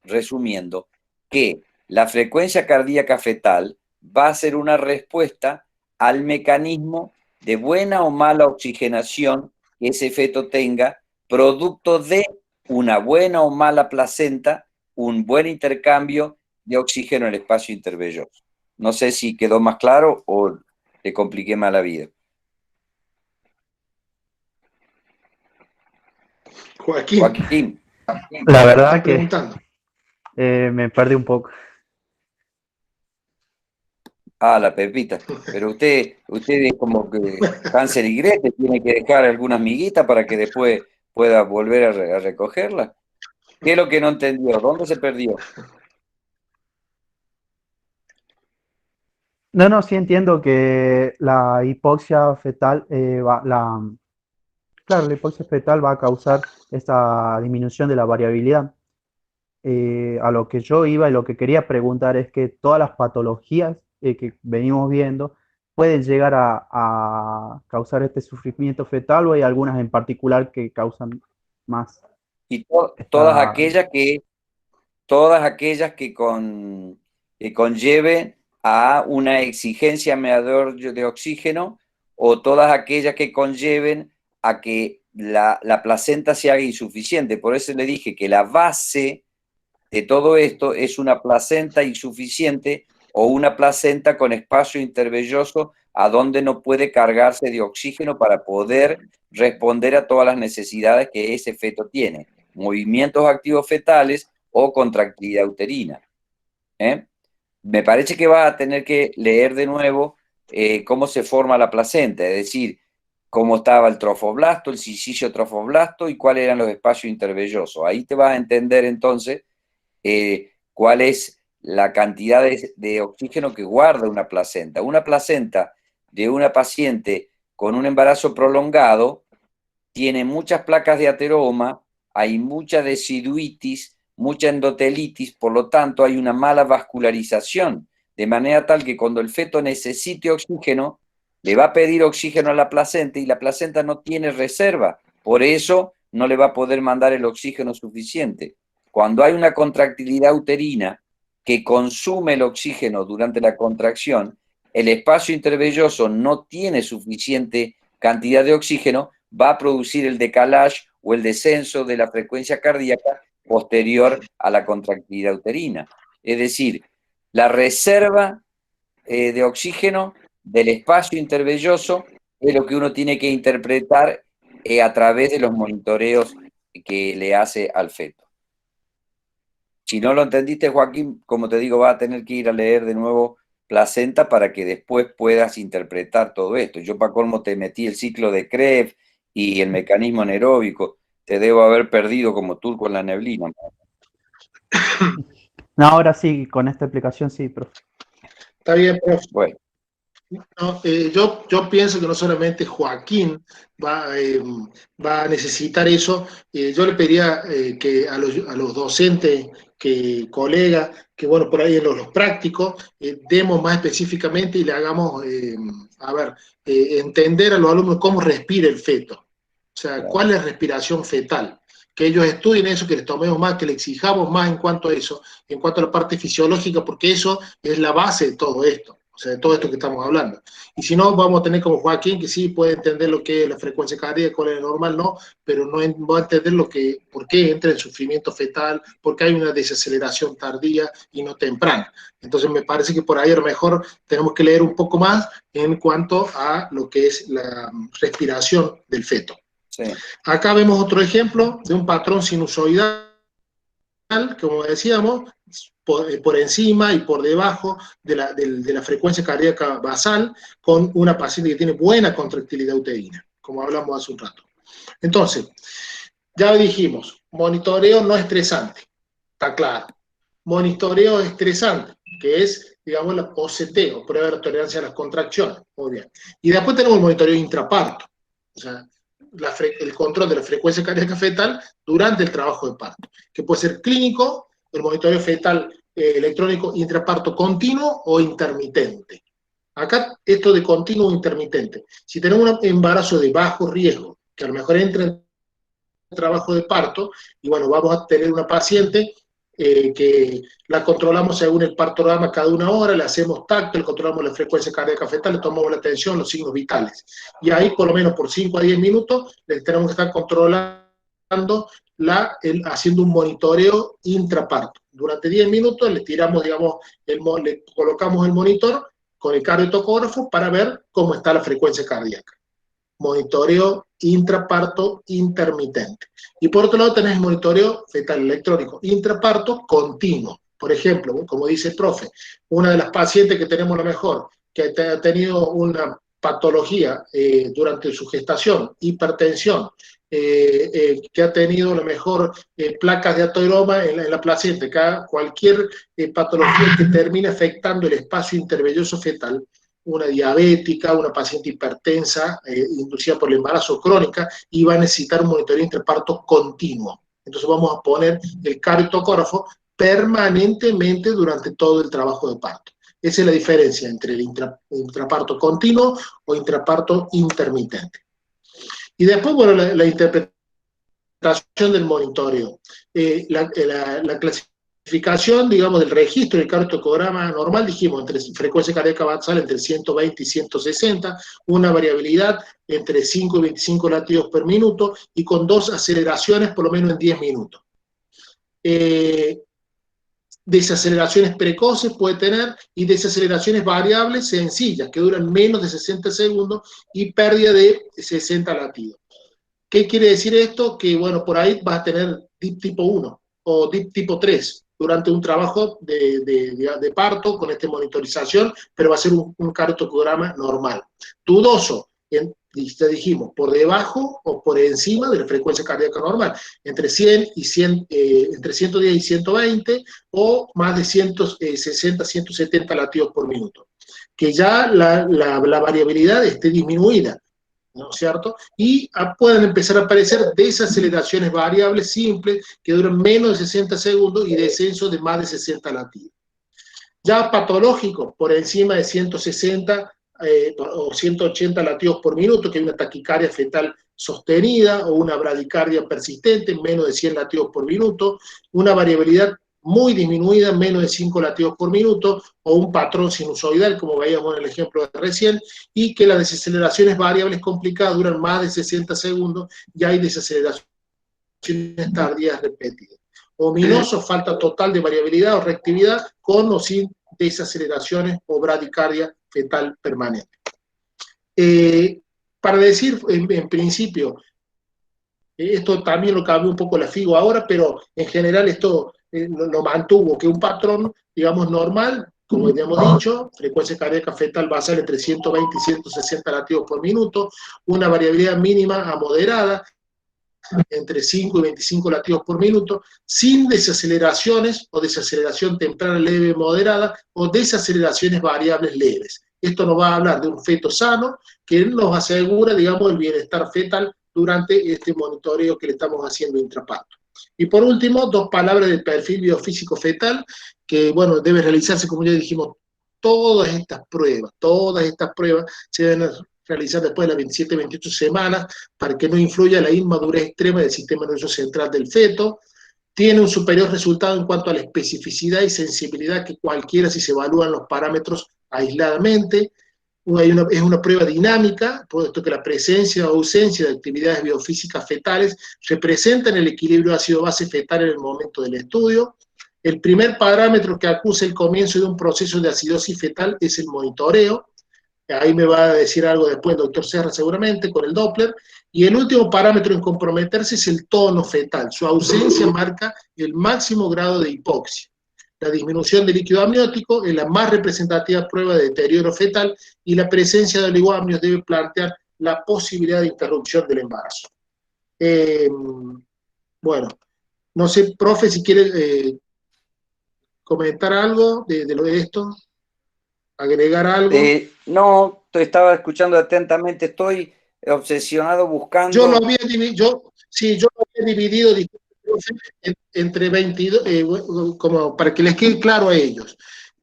resumiendo, que la frecuencia cardíaca fetal va a ser una respuesta al mecanismo de buena o mala oxigenación que ese feto tenga, producto de una buena o mala placenta, un buen intercambio de oxígeno en el espacio intervelloso. No sé si quedó más claro o le compliqué más la vida. Joaquín. La verdad que me perdí un poco. Ah, la Pepita. Pero usted es como que Hansel y Gretel, tiene que dejar algunas miguitas para que después pueda volver a recogerla. ¿Qué es lo que no entendió? ¿Dónde se perdió? No, sí entiendo que la hipoxia fetal claro, la hipoxia fetal va a causar esta disminución de la variabilidad. A lo que yo iba y lo que quería preguntar es que todas las patologías que venimos viendo pueden llegar a causar este sufrimiento fetal, o hay algunas en particular que causan más. Y todas aquellas que conlleven a una exigencia mayor de oxígeno, o todas aquellas que conlleven a que la placenta se haga insuficiente. Por eso le dije que la base de todo esto es una placenta insuficiente o una placenta con espacio intervelloso a donde no puede cargarse de oxígeno para poder responder a todas las necesidades que ese feto tiene, movimientos activos fetales o contractilidad uterina. Me parece que va a tener que leer de nuevo cómo se forma la placenta, es decir, cómo estaba el trofoblasto, el silicio trofoblasto y cuáles eran los espacios intervellosos. Ahí te vas a entender entonces cuál es la cantidad de oxígeno que guarda una placenta. Una placenta de una paciente con un embarazo prolongado tiene muchas placas de ateroma, hay mucha deciduitis, mucha endotelitis, por lo tanto hay una mala vascularización, de manera tal que cuando el feto necesite oxígeno, le va a pedir oxígeno a la placenta y la placenta no tiene reserva, por eso no le va a poder mandar el oxígeno suficiente. Cuando hay una contractilidad uterina que consume el oxígeno durante la contracción, el espacio intervelloso no tiene suficiente cantidad de oxígeno, va a producir el decalage o el descenso de la frecuencia cardíaca posterior a la contractilidad uterina. Es decir, la reserva de oxígeno del espacio intervelloso es lo que uno tiene que interpretar a través de los monitoreos que le hace al feto. Si no lo entendiste, Joaquín, como te digo, vas a tener que ir a leer de nuevo placenta para que después puedas interpretar todo esto. Yo, para colmo, te metí el ciclo de Krebs y el mecanismo anaeróbico. Te debo haber perdido como turco en la neblina. No, ahora sí, con esta explicación sí, profe. Está bien, profe. Bueno. No, yo pienso que no solamente Joaquín va a necesitar eso. Yo le pediría que a los docentes, colegas, que bueno, por ahí en los prácticos, demos más específicamente y le hagamos, entender a los alumnos cómo respira el feto. O sea, cuál es la respiración fetal. Que ellos estudien eso, que les tomemos más, que les exijamos más en cuanto a eso, en cuanto a la parte fisiológica, porque eso es la base de todo esto. O sea, de todo esto que estamos hablando. Y si no, vamos a tener como Joaquín, que sí puede entender lo que es la frecuencia cardíaca, cuál es normal, no, pero no va a entender por qué entra el sufrimiento fetal, por qué hay una desaceleración tardía y no temprana. Entonces me parece que por ahí a lo mejor tenemos que leer un poco más en cuanto a lo que es la respiración del feto. Sí. Acá vemos otro ejemplo de un patrón sinusoidal, como decíamos, por encima y por debajo de la frecuencia cardíaca basal, con una paciente que tiene buena contractilidad uterina, como hablamos hace un rato. Entonces, ya dijimos, monitoreo no estresante, está claro. Monitoreo estresante, que es, digamos, la OCT, o prueba de tolerancia a las contracciones, muy bien. Y después tenemos el monitoreo intraparto, o sea, el control de la frecuencia cardíaca fetal durante el trabajo de parto, que puede ser clínico, el monitoreo fetal electrónico intraparto continuo o intermitente. Acá esto de continuo o intermitente. Si tenemos un embarazo de bajo riesgo, que a lo mejor entra en trabajo de parto, y bueno, vamos a tener una paciente que la controlamos según el partograma cada 1 hora, le hacemos tacto, le controlamos la frecuencia cardíaca fetal, le tomamos la tensión, los signos vitales. Y ahí, por lo menos por 5 a 10 minutos, le tenemos que estar controlando, haciendo un monitoreo intraparto. Durante 10 minutos le tiramos, digamos, le colocamos el monitor con el cardiotocógrafo para ver cómo está la frecuencia cardíaca. Monitoreo intraparto intermitente. Y por otro lado tenés el monitoreo fetal electrónico intraparto continuo. Por ejemplo, como dice el profe, una de las pacientes que tenemos a lo mejor, que ha tenido una patología durante su gestación, hipertensión, que ha tenido a lo mejor placas de ateroma en la placenta, cualquier patología que termine afectando el espacio intervelloso fetal, una diabética, una paciente hipertensa, inducida por el embarazo crónica, y va a necesitar un monitoreo intraparto continuo. Entonces vamos a poner el cardiotocógrafo permanentemente durante todo el trabajo de parto. Esa es la diferencia entre el intraparto continuo o intraparto intermitente. Y después, bueno, la interpretación del monitoreo. La clasificación, digamos, del registro del cardiotocograma normal, dijimos, entre frecuencia cardíaca basal entre 120 y 160, una variabilidad entre 5 y 25 latidos por minuto y con 2 aceleraciones por lo menos en 10 minutos. Desaceleraciones precoces puede tener y desaceleraciones variables sencillas que duran menos de 60 segundos y pérdida de 60 latidos. ¿Qué quiere decir esto? Que bueno, por ahí vas a tener DIP tipo 1 o DIP tipo 3 durante un trabajo de parto con esta monitorización, pero va a ser un cardiotocograma normal. Dudoso, ya dijimos, por debajo o por encima de la frecuencia cardíaca normal, entre 100 y 100, entre 110 y 120, o más de 160, 170 latidos por minuto. Que ya la variabilidad esté disminuida, ¿no es cierto? Y pueden empezar a aparecer desaceleraciones variables simples que duran menos de 60 segundos y descenso de más de 60 latidos. Ya patológico, por encima de 160 o 180 latidos por minuto, que hay una taquicardia fetal sostenida o una bradicardia persistente, menos de 100 latidos por minuto, una variabilidad muy disminuida, menos de 5 latidos por minuto, o un patrón sinusoidal, como veíamos en el ejemplo de recién, y que las desaceleraciones variables complicadas duran más de 60 segundos y hay desaceleraciones tardías repetidas. Ominoso, falta total de variabilidad o reactividad, con o sin desaceleraciones o bradicardia fetal permanente. Para decir, en principio, esto también lo cambió un poco la FIGO ahora, pero en general esto lo mantuvo, que un patrón, digamos, normal, como ya hemos dicho, frecuencia cardíaca fetal basal entre 120 y 160 latidos por minuto, una variabilidad mínima a moderada, entre 5 y 25 latidos por minuto, sin desaceleraciones o desaceleración temprana leve moderada o desaceleraciones variables leves. Esto nos va a hablar de un feto sano que nos asegura, digamos, el bienestar fetal durante este monitoreo que le estamos haciendo intraparto. Y por último, dos palabras del perfil biofísico fetal, que, bueno, debe realizarse, como ya dijimos, todas estas pruebas se deben realizar después de las 27, 28 semanas para que no influya la inmadurez extrema del sistema nervioso central del feto. Tiene un superior resultado en cuanto a la especificidad y sensibilidad que cualquiera si se evalúan los parámetros aisladamente. Es una prueba dinámica, puesto que la presencia o ausencia de actividades biofísicas fetales representan el equilibrio ácido-base fetal en el momento del estudio. El primer parámetro que acusa el comienzo de un proceso de acidosis fetal es el monitoreo. Ahí me va a decir algo después el doctor Serra seguramente, con el Doppler. Y el último parámetro en comprometerse es el tono fetal. Su ausencia marca el máximo grado de hipoxia. La disminución del líquido amniótico es la más representativa prueba de deterioro fetal y la presencia de oligoamnios debe plantear la posibilidad de interrupción del embarazo. Bueno, no sé, profe, si quiere comentar algo de lo de esto, agregar algo. No, te estaba escuchando atentamente, estoy obsesionado buscando... Yo lo había dividido entre 22, como para que les quede claro a ellos.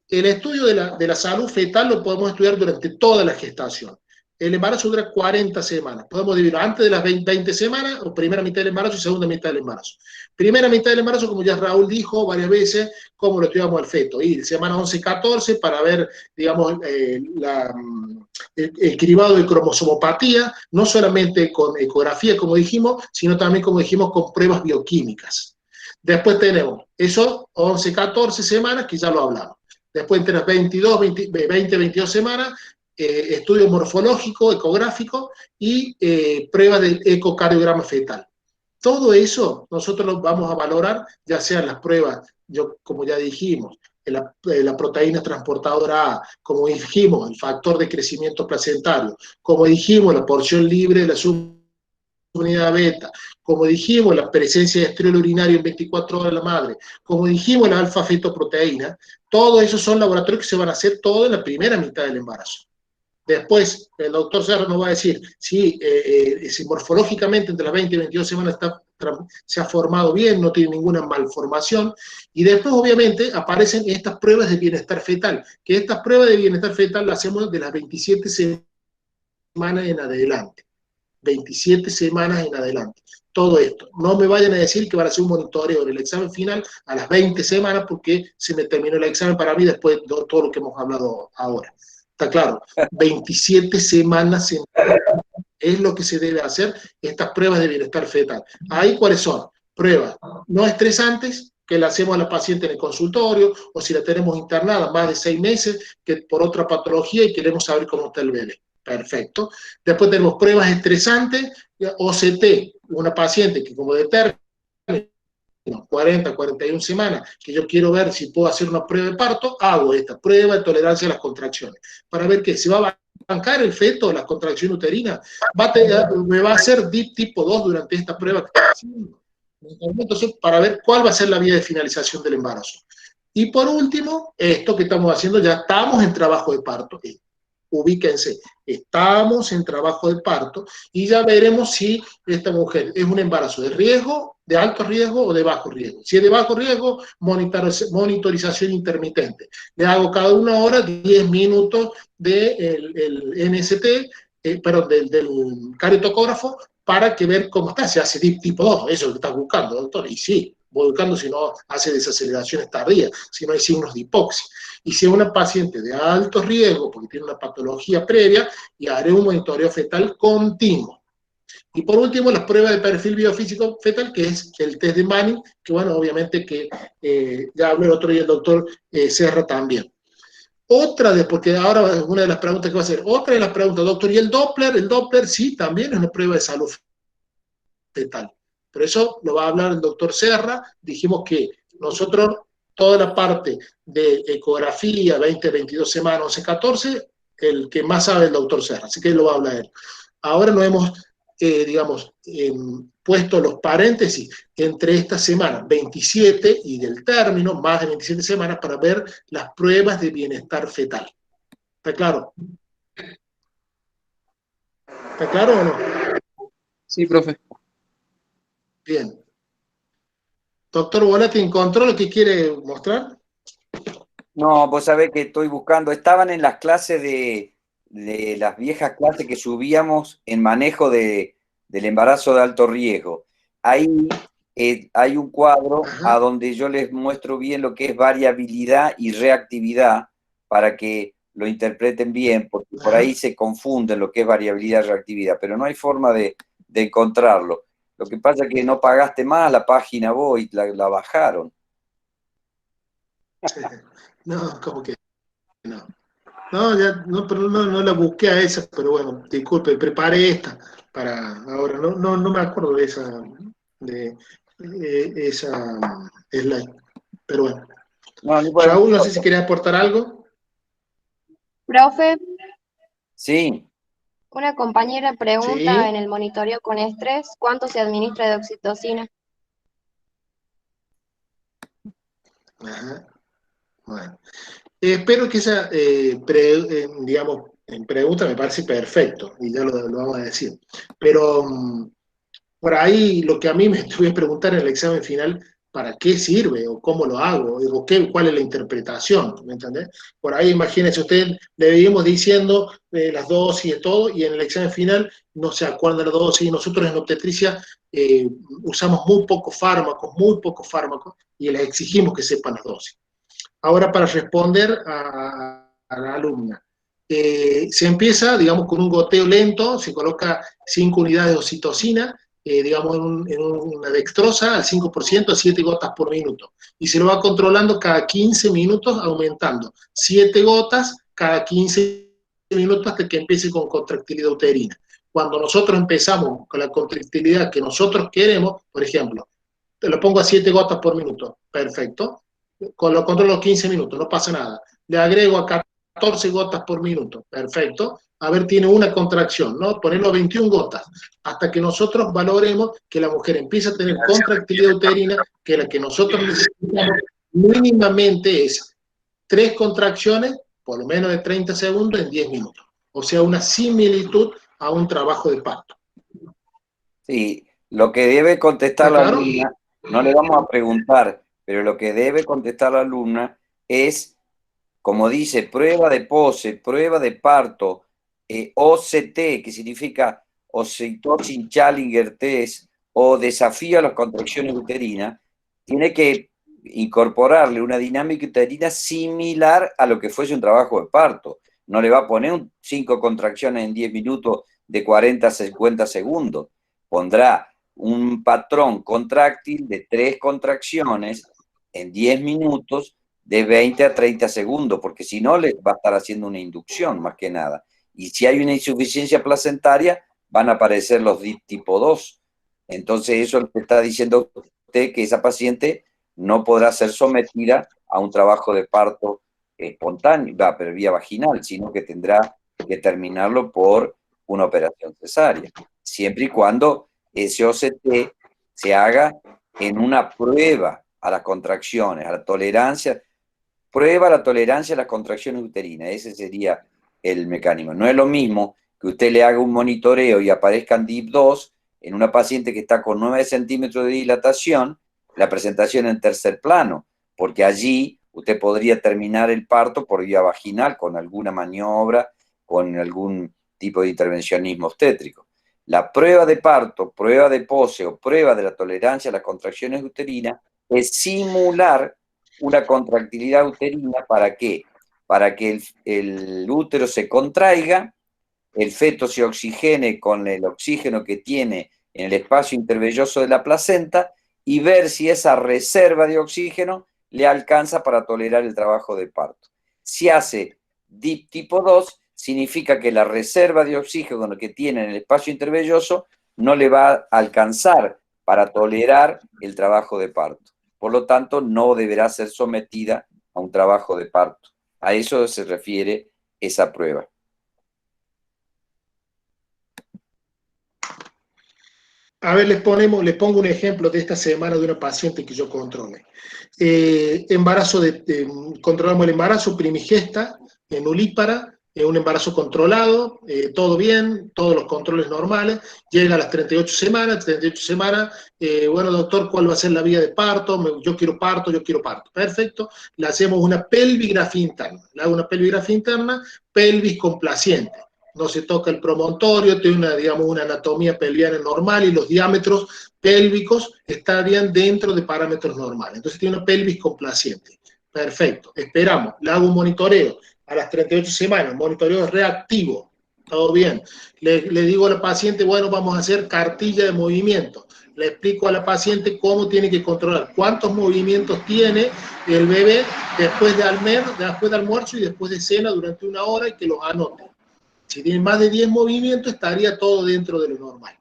El estudio de la salud fetal lo podemos estudiar durante toda la gestación. El embarazo dura 40 semanas. Podemos dividirlo antes de las 20 semanas, o primera mitad del embarazo y segunda mitad del embarazo. Primera mitad del embarazo, como ya Raúl dijo varias veces, cómo lo estudiamos al feto. Y semana 11-14 para ver, digamos, el cribado de cromosomopatía, no solamente con ecografía, como dijimos, sino también, como dijimos, con pruebas bioquímicas. Después tenemos eso, 11-14 semanas, que ya lo hablamos. Después entre las 20-22 semanas, estudio morfológico, ecográfico y pruebas de ecocardiograma fetal. Todo eso nosotros lo vamos a valorar, ya sean las pruebas, como ya dijimos, la proteína transportadora A, como dijimos, el factor de crecimiento placentario, como dijimos, la porción libre de la subunidad beta, como dijimos, la presencia de estriol urinario en 24 horas de la madre, como dijimos, la alfa-fetoproteína. Todo eso son laboratorios que se van a hacer todo en la primera mitad del embarazo. Después, el doctor Serra nos va a decir si morfológicamente entre las 20 y 22 semanas se ha formado bien, no tiene ninguna malformación. Y después, obviamente, aparecen estas pruebas de bienestar fetal, que estas pruebas de bienestar fetal las hacemos de las 27 semanas en adelante. 27 semanas en adelante. Todo esto. No me vayan a decir que van a hacer un monitoreo en el examen final a las 20 semanas porque se me terminó el examen para mí después de todo lo que hemos hablado ahora. Está claro, 27 semanas es lo que se debe hacer, estas pruebas de bienestar fetal. Ahí, ¿cuáles son? Pruebas no estresantes, que la hacemos a la paciente en el consultorio, o si la tenemos internada más de 6 meses, que por otra patología y queremos saber cómo está el bebé. Perfecto. Después tenemos pruebas estresantes, OCT, una paciente que como determina 40, 41 semanas, que yo quiero ver si puedo hacer una prueba de parto, hago esta prueba de tolerancia a las contracciones, para ver que se va bancar el feto, la contracción uterina, me va a hacer DIP tipo 2 durante esta prueba que estoy haciendo. Entonces, para ver cuál va a ser la vía de finalización del embarazo. Y por último, esto que estamos haciendo, ya estamos en trabajo de parto. Ubíquense, estamos en trabajo de parto y ya veremos si esta mujer es un embarazo de riesgo, de alto riesgo o de bajo riesgo. Si es de bajo riesgo, monitorización intermitente. Le hago cada 1 hora 10 minutos del NST, del cariotocógrafo, para que ver cómo está, si hace DIP tipo 2, eso es lo que estás buscando, doctor, y sí, voy buscando si no hace desaceleraciones tardías, si no hay signos de hipoxia. Y si es una paciente de alto riesgo, porque tiene una patología previa, y haré un monitoreo fetal continuo. Y por último, las pruebas de perfil biofísico fetal, que es el test de Manning, que bueno, obviamente que ya habló el otro día el doctor Serra también. Porque ahora es una de las preguntas que va a hacer, otra de las preguntas, doctor, ¿y el Doppler sí, también es una prueba de salud fetal. Pero eso lo va a hablar el doctor Serra. Dijimos que nosotros, toda la parte de ecografía, 20, 22 semanas, 11, 14, el que más sabe es el doctor Serra, así que él lo va a hablar él. Ahora nos hemos, puesto los paréntesis entre esta semana 27 y del término, más de 27 semanas, para ver las pruebas de bienestar fetal. ¿Está claro? ¿Está claro o no? Sí, profe. Bien. Doctor Bonatti, ¿encontró lo que quiere mostrar? No, vos sabés que estoy buscando. Estaban en las clases de las viejas clases que subíamos en manejo del embarazo de alto riesgo. Ahí hay un cuadro a donde yo les muestro bien lo que es variabilidad y reactividad para que lo interpreten bien, porque por ahí se confunden lo que es variabilidad y reactividad, pero no hay forma de encontrarlo. Lo que pasa es que no pagaste más la página vos y la bajaron. No, como que no. No, ya, no, pero no la busqué a esa, pero bueno, disculpe, preparé esta para ahora. No me acuerdo de esa slide. Pero bueno. Raúl, no sé si quería aportar algo. Profe, Sí. una compañera pregunta Sí. en el monitoreo con estrés, ¿cuánto se administra de oxitocina? Ajá. Bueno. Espero que esa, digamos, en pregunta me parece perfecto, y ya lo vamos a decir. Pero por ahí lo que a mí me estuve a preguntar en el examen final, ¿para qué sirve? ¿O cómo lo hago? ¿O cuál es la interpretación? ¿Me entendés? Por ahí, imagínense usted, le veíamos diciendo las dosis y todo, y en el examen final no se acuerdan de las dosis. Nosotros en obstetricia usamos muy pocos fármacos, y les exigimos que sepan las dosis. Ahora, para responder a la alumna, se empieza, digamos, con un goteo lento, se coloca 5 unidades de oxitocina, digamos, en una dextrosa al 5%, 7 gotas por minuto. Y se lo va controlando cada 15 minutos, aumentando 7 gotas cada 15 minutos hasta que empiece con contractilidad uterina. Cuando nosotros empezamos con la contractilidad que nosotros queremos, por ejemplo, te lo pongo a 7 gotas por minuto, perfecto. Lo controlo los 15 minutos, no pasa nada. Le agrego a 14 gotas por minuto, perfecto. A ver, tiene una contracción, ¿no? Ponerlo a 21 gotas, hasta que nosotros valoremos que la mujer empieza a tener contractilidad uterina, que la que nosotros necesitamos mínimamente es 3 contracciones, por lo menos de 30 segundos, en 10 minutos. O sea, una similitud a un trabajo de parto. Sí, lo que debe contestar la alumna, no le vamos a preguntar, pero lo que debe contestar la alumna es, como dice, prueba de pose, prueba de parto, OCT, que significa Oxytocin Challenger Test, o desafío a las contracciones uterinas, tiene que incorporarle una dinámica uterina similar a lo que fuese un trabajo de parto. No le va a poner 5 contracciones en 10 minutos de 40 a 50 segundos. Pondrá un patrón contráctil de 3 contracciones en 10 minutos de 20 a 30 segundos, porque si no le va a estar haciendo una inducción más que nada. Y si hay una insuficiencia placentaria, van a aparecer los DIP tipo 2. Entonces eso le está diciendo a usted que esa paciente no podrá ser sometida a un trabajo de parto espontáneo, pero vía vaginal, sino que tendrá que terminarlo por una operación cesárea, siempre y cuando ese OCT se haga en una prueba a las contracciones, a la tolerancia, prueba la tolerancia a las contracciones uterinas. Ese sería el mecanismo. No es lo mismo que usted le haga un monitoreo y aparezcan DIP2 en una paciente que está con 9 centímetros de dilatación, la presentación en tercer plano, porque allí usted podría terminar el parto por vía vaginal con alguna maniobra, con algún tipo de intervencionismo obstétrico. La prueba de parto, prueba de pose o prueba de la tolerancia a las contracciones uterinas es simular una contractilidad uterina. ¿Para qué? Para que el útero se contraiga, el feto se oxigene con el oxígeno que tiene en el espacio intervelloso de la placenta y ver si esa reserva de oxígeno le alcanza para tolerar el trabajo de parto. Si hace DIP tipo 2, significa que la reserva de oxígeno que tiene en el espacio intervelloso no le va a alcanzar para tolerar el trabajo de parto. Por lo tanto, no deberá ser sometida a un trabajo de parto. A eso se refiere esa prueba. A ver, les pongo un ejemplo de esta semana de una paciente que yo controle. Controlamos el embarazo primigesta en nulípara, un embarazo controlado, todo bien, todos los controles normales, llega a las 38 semanas, bueno doctor, ¿cuál va a ser la vía de parto? Yo quiero parto, perfecto, le hacemos una pelvigrafía interna, le hago una pelvigrafía interna, pelvis complaciente. No se toca el promontorio, tiene una anatomía pelviana normal y los diámetros pélvicos estarían dentro de parámetros normales. Entonces tiene una pelvis complaciente. Perfecto, esperamos, le hago un monitoreo a las 38 semanas, monitoreo reactivo, todo bien. Le digo a la paciente, bueno, vamos a hacer cartilla de movimiento. Le explico a la paciente cómo tiene que controlar, cuántos movimientos tiene el bebé después de almuerzo y después de cena durante una hora y que los anote. Si tiene más de 10 movimientos, estaría todo dentro de lo normal.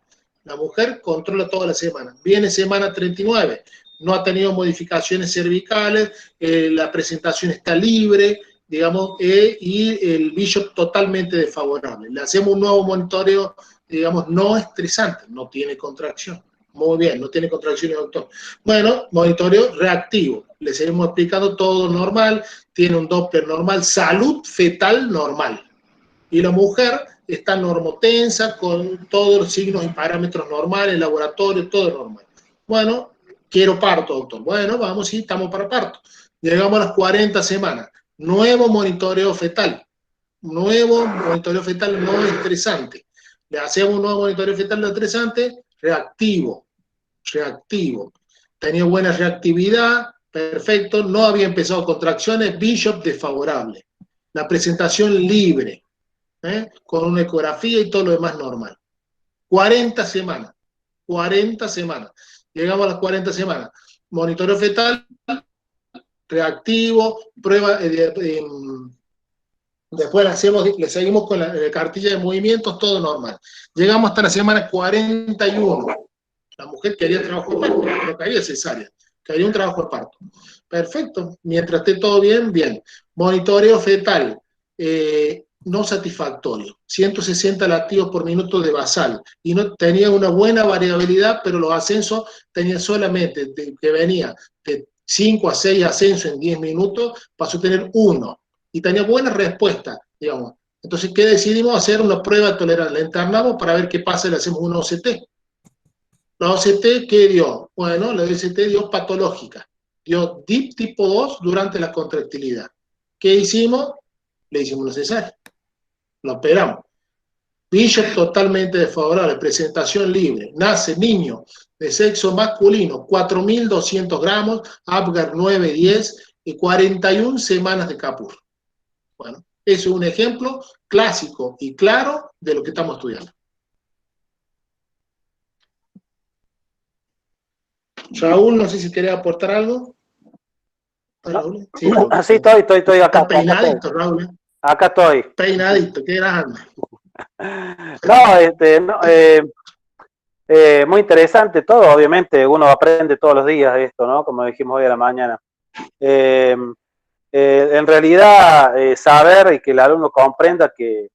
La mujer controla toda la semana. Viene semana 39, no ha tenido modificaciones cervicales, la presentación está libre, digamos, y el bishop totalmente desfavorable. Le hacemos un nuevo monitoreo, digamos, no estresante, no tiene contracción. Muy bien, no tiene contracciones, doctor. Bueno, monitoreo reactivo. Le seguimos explicando todo normal, tiene un Doppler normal, salud fetal normal. Y la mujer está normotensa, con todos los signos y parámetros normales, laboratorio, todo normal. Bueno, quiero parto, doctor. Bueno, vamos, sí, estamos para parto. Llegamos a las 40 semanas. Nuevo monitoreo fetal no estresante. Le hacemos un nuevo monitoreo fetal no estresante, reactivo. Tenía buena reactividad, perfecto, no había empezado contracciones, bishop desfavorable. La presentación libre. Con una ecografía y todo lo demás normal. 40 semanas. Llegamos a las 40 semanas. Monitoreo fetal, reactivo, prueba, después le seguimos con la cartilla de movimientos, todo normal. Llegamos hasta la semana 41. La mujer quería trabajo de parto, no quería cesárea, quería un trabajo de parto. Perfecto, mientras esté todo bien, bien. Monitoreo fetal, no satisfactorio, 160 latidos por minuto de basal, y no tenía una buena variabilidad, pero los ascensos tenían solamente, que venía de 5 a 6 ascensos en 10 minutos, pasó a tener 1, y tenía buena respuesta, digamos. Entonces, ¿qué decidimos? Hacer una prueba de tolerancia, la internamos para ver qué pasa, le hacemos una OCT. La OCT, ¿qué dio? Bueno, la OCT dio patológica, dio DIP tipo 2 durante la contractilidad. ¿Qué hicimos? Le hicimos una cesárea. Lo operamos. Bishop totalmente desfavorable, presentación libre. Nace niño de sexo masculino, 4.200 gramos, Apgar 9-10 y 41 semanas de Capur. Bueno, eso es un ejemplo clásico y claro de lo que estamos estudiando. Raúl, no sé si quería aportar algo. Raúl? Sí, Raúl. Sí, estoy acá. Está peinadito, Raúl. Acá estoy. Peinadito, qué grande. Muy interesante todo, obviamente, uno aprende todos los días de esto, ¿no? Como dijimos hoy a la mañana. En realidad, saber y que el alumno comprenda que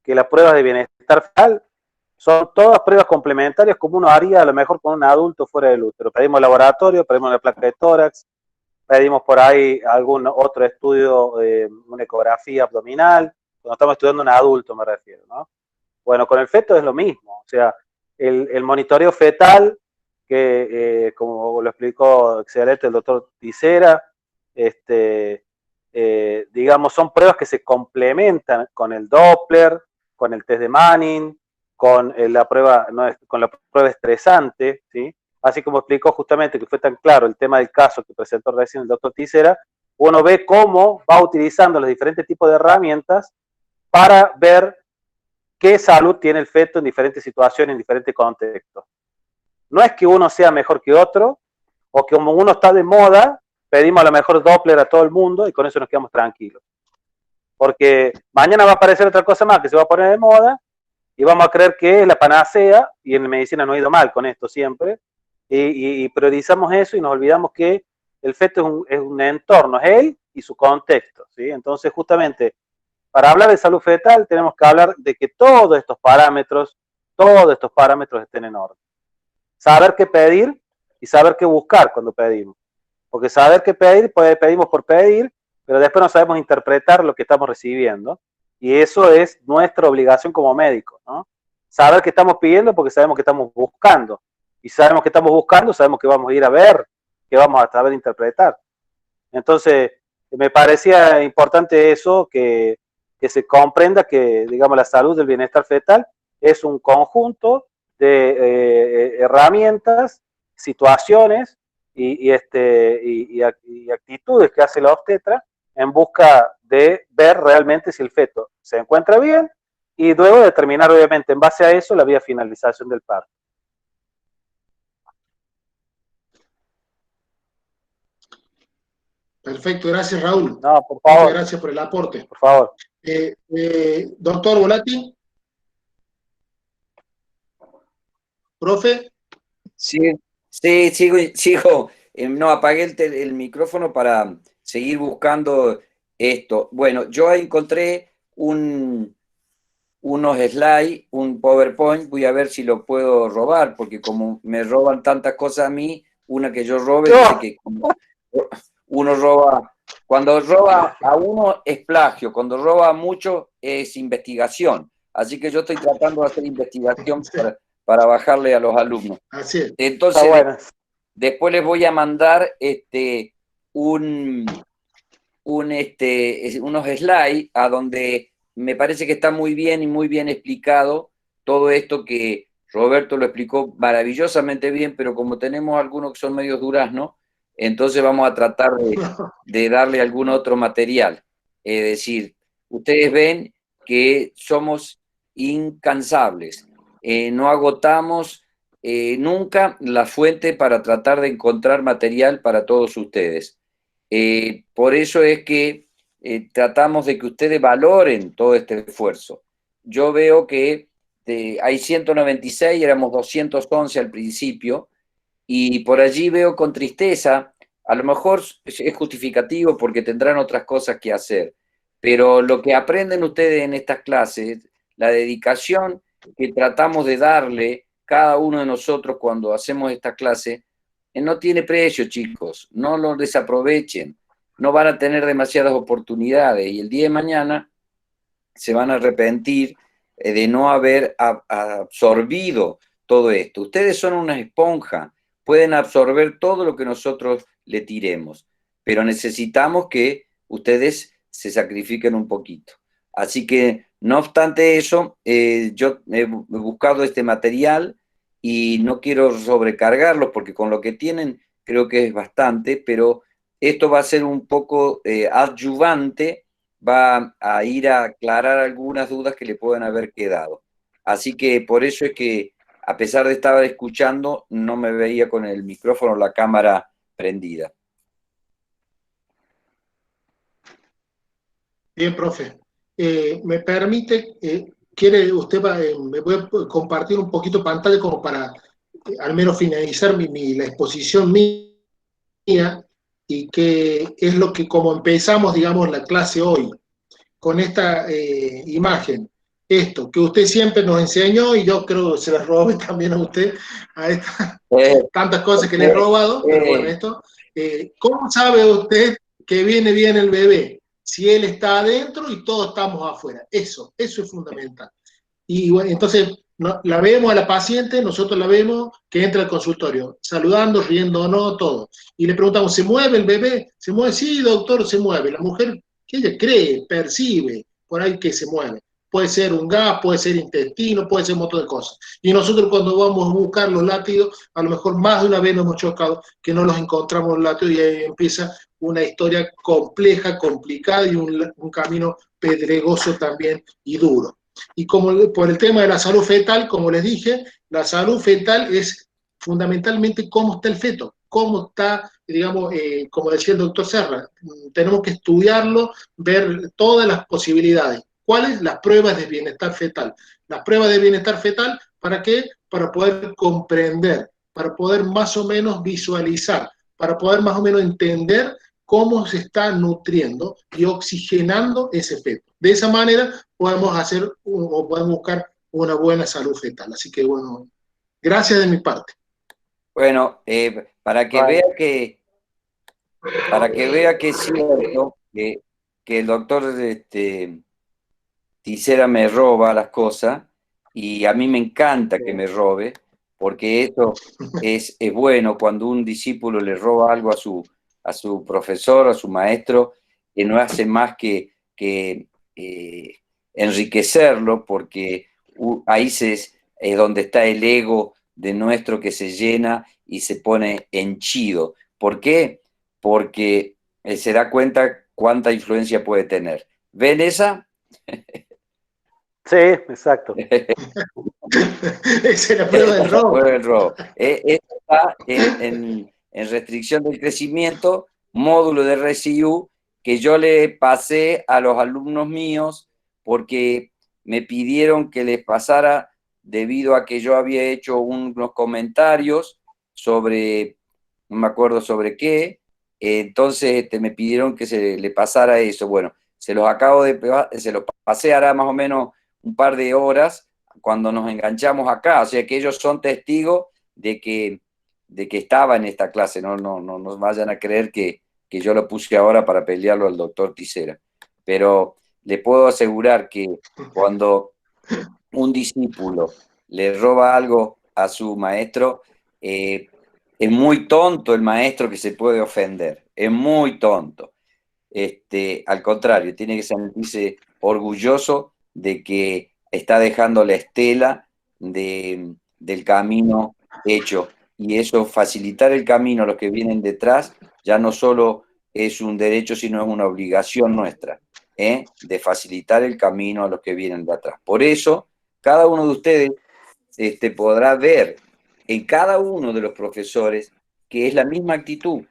que las pruebas de bienestar fetal son todas pruebas complementarias como uno haría a lo mejor con un adulto fuera del útero. Pedimos laboratorio, pedimos la placa de tórax, pedimos por ahí algún otro estudio, una ecografía abdominal, cuando estamos estudiando un adulto me refiero, ¿no? Bueno, con el feto es lo mismo, o sea, el monitoreo fetal, que como lo explicó excelente el doctor Tisera, digamos, son pruebas que se complementan con el Doppler, con el test de Manning, con la prueba, no, con la prueba estresante, ¿sí? Así como explicó justamente que fue tan claro el tema del caso que presentó recién el doctor Tisera, uno ve cómo va utilizando los diferentes tipos de herramientas para ver qué salud tiene el feto en diferentes situaciones, en diferentes contextos. No es que uno sea mejor que otro, o que como uno está de moda, pedimos a lo mejor Doppler a todo el mundo y con eso nos quedamos tranquilos. Porque mañana va a aparecer otra cosa más que se va a poner de moda y vamos a creer que es la panacea, y en la medicina no ha ido mal con esto siempre, y priorizamos eso y nos olvidamos que el feto es un entorno, es él y su contexto, ¿sí? Entonces, justamente, para hablar de salud fetal tenemos que hablar de que todos estos parámetros estén en orden. Saber qué pedir y saber qué buscar cuando pedimos. Porque saber qué pedir, pues pedimos por pedir, pero después no sabemos interpretar lo que estamos recibiendo. Y eso es nuestra obligación como médicos, ¿no? Saber qué estamos pidiendo porque sabemos que estamos buscando. Y sabemos que estamos buscando, sabemos que vamos a ir a ver, que vamos a saber interpretar. Entonces, me parecía importante eso, que se comprenda que, digamos, la salud del bienestar fetal es un conjunto de herramientas, situaciones y actitudes que hace la obstetra en busca de ver realmente si el feto se encuentra bien y luego determinar, obviamente, en base a eso, la vía de finalización del parto. Perfecto, gracias Raúl. No, por favor. Muchas gracias por el aporte. Por favor. Doctor Volati. ¿Profe? Sí, sigo. No, apagué el micrófono para seguir buscando esto. Bueno, yo encontré unos slides, un PowerPoint, voy a ver si lo puedo robar, porque como me roban tantas cosas a mí, una que yo robe, dice que uno roba, cuando roba a uno es plagio, cuando roba a mucho es investigación. Así que yo estoy tratando de hacer investigación para bajarle a los alumnos. Así es. Entonces, después les voy a mandar unos slides a donde me parece que está muy bien y muy bien explicado todo esto que Roberto lo explicó maravillosamente bien, pero como tenemos algunos que son medios duraznos, entonces vamos a tratar de darle algún otro material. Es decir, ustedes ven que somos incansables, no agotamos nunca la fuente para tratar de encontrar material para todos ustedes. Por eso es que tratamos de que ustedes valoren todo este esfuerzo. Yo veo que hay 196, éramos 211 al principio, y por allí veo con tristeza, a lo mejor es justificativo porque tendrán otras cosas que hacer, pero lo que aprenden ustedes en estas clases, la dedicación que tratamos de darle cada uno de nosotros cuando hacemos esta clase, no tiene precio, chicos, no lo desaprovechen, no van a tener demasiadas oportunidades y el día de mañana se van a arrepentir de no haber absorbido todo esto. Ustedes son una esponja, pueden absorber todo lo que nosotros le tiremos, pero necesitamos que ustedes se sacrifiquen un poquito. Así que, no obstante eso, yo he buscado este material y no quiero sobrecargarlos porque con lo que tienen creo que es bastante, pero esto va a ser un poco adyuvante, va a ir a aclarar algunas dudas que le pueden haber quedado. Así que por eso es que, a pesar de estar escuchando, no me veía con el micrófono o la cámara prendida. Bien, profe. ¿Me permite, quiere usted, me voy a compartir un poquito pantalla como para al menos finalizar la exposición mía y que es lo que como empezamos, digamos, la clase hoy, con esta imagen. esto que usted siempre nos enseñó, y yo creo que se las robé también a usted, a tantas cosas que le he robado, pero bueno, esto, ¿cómo sabe usted que viene bien el bebé? Si él está adentro y todos estamos afuera. Eso es fundamental. Y bueno, entonces la vemos a la paciente, nosotros la vemos que entra al consultorio, saludando, riendo o no, todo. Y le preguntamos, ¿se mueve el bebé? ¿Se mueve? Sí, doctor, se mueve. La mujer, que ella cree, percibe, por ahí que se mueve. Puede ser un gas, puede ser intestino, puede ser un montón de cosas. Y nosotros cuando vamos a buscar los látidos, a lo mejor más de una vez nos hemos chocado que no los encontramos los látidos y ahí empieza una historia compleja, complicada y un camino pedregoso también y duro. Y como por el tema de la salud fetal, como les dije, la salud fetal es fundamentalmente cómo está el feto, cómo está, digamos, como decía el doctor Serra, tenemos que estudiarlo, ver todas las posibilidades. ¿Cuáles? Las pruebas de bienestar fetal. Las pruebas de bienestar fetal, ¿para qué? Para poder comprender, para poder más o menos visualizar, para poder más o menos entender cómo se está nutriendo y oxigenando ese feto. De esa manera podemos hacer o podemos buscar una buena salud fetal. Así que bueno, gracias de mi parte. Bueno, para que vea que es cierto que el doctor Tisera me roba las cosas, y a mí me encanta que me robe, porque eso es bueno cuando un discípulo le roba algo a su profesor, a su maestro, que no hace más que enriquecerlo, porque ahí es donde está el ego de nuestro que se llena y se pone henchido. ¿Por qué? Porque se da cuenta cuánta influencia puede tener. ¿Ven esa? Sí, exacto. Esa es la prueba del robo. Está en restricción del crecimiento, módulo de RSIU, que yo le pasé a los alumnos míos porque me pidieron que les pasara debido a que yo había hecho unos comentarios sobre, no me acuerdo sobre qué, entonces me pidieron que se le pasara eso. Bueno, se los pasé ahora más o menos un par de horas cuando nos enganchamos acá, o sea que ellos son testigos de que estaba en esta clase, no nos vayan a creer que yo lo puse ahora para pelearlo al doctor Tisera, pero le puedo asegurar que cuando un discípulo le roba algo a su maestro, es muy tonto el maestro que se puede ofender, es muy tonto. Al contrario, tiene que sentirse orgulloso de que está dejando la estela del camino hecho, y eso, facilitar el camino a los que vienen detrás, ya no solo es un derecho, sino es una obligación nuestra, de facilitar el camino a los que vienen de atrás. Por eso, cada uno de ustedes podrá ver en cada uno de los profesores que es la misma actitud,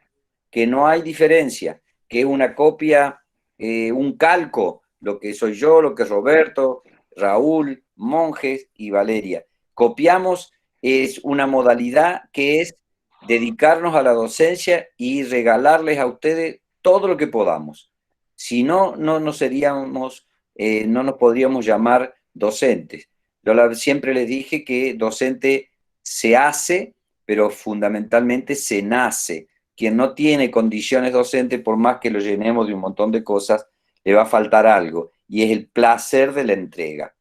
que no hay diferencia, que es una copia, un calco, lo que soy yo, lo que es Roberto, Raúl, Monjes y Valeria. Copiamos, es una modalidad que es dedicarnos a la docencia y regalarles a ustedes todo lo que podamos. Si no, no nos podríamos llamar docentes. Yo siempre les dije que docente se hace, pero fundamentalmente se nace. Quien no tiene condiciones docentes, por más que lo llenemos de un montón de cosas, le va a faltar algo, y es el placer de la entrega.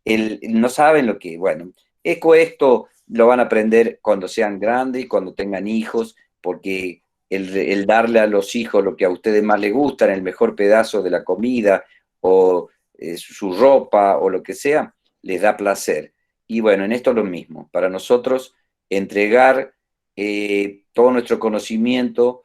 No saben lo que, bueno, esto lo van a aprender cuando sean grandes y cuando tengan hijos, porque el darle a los hijos lo que a ustedes más les gusta, el mejor pedazo de la comida, o su ropa, o lo que sea, les da placer. Y bueno, en esto lo mismo. Para nosotros, entregar todo nuestro conocimiento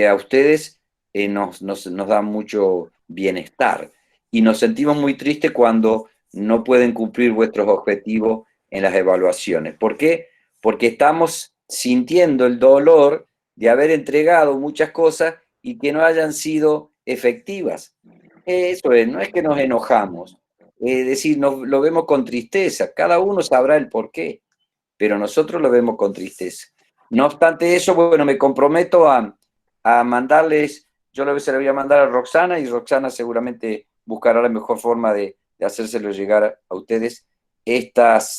a ustedes nos da mucho bienestar, y nos sentimos muy tristes cuando no pueden cumplir vuestros objetivos en las evaluaciones. ¿Por qué? Porque estamos sintiendo el dolor de haber entregado muchas cosas y que no hayan sido efectivas. Eso es, no es que nos enojamos, es decir, lo vemos con tristeza, cada uno sabrá el por qué, pero nosotros lo vemos con tristeza. No obstante eso, bueno, me comprometo a mandarles, yo se lo voy a mandar a Roxana, y Roxana seguramente buscará la mejor forma de de hacérselo llegar a ustedes estas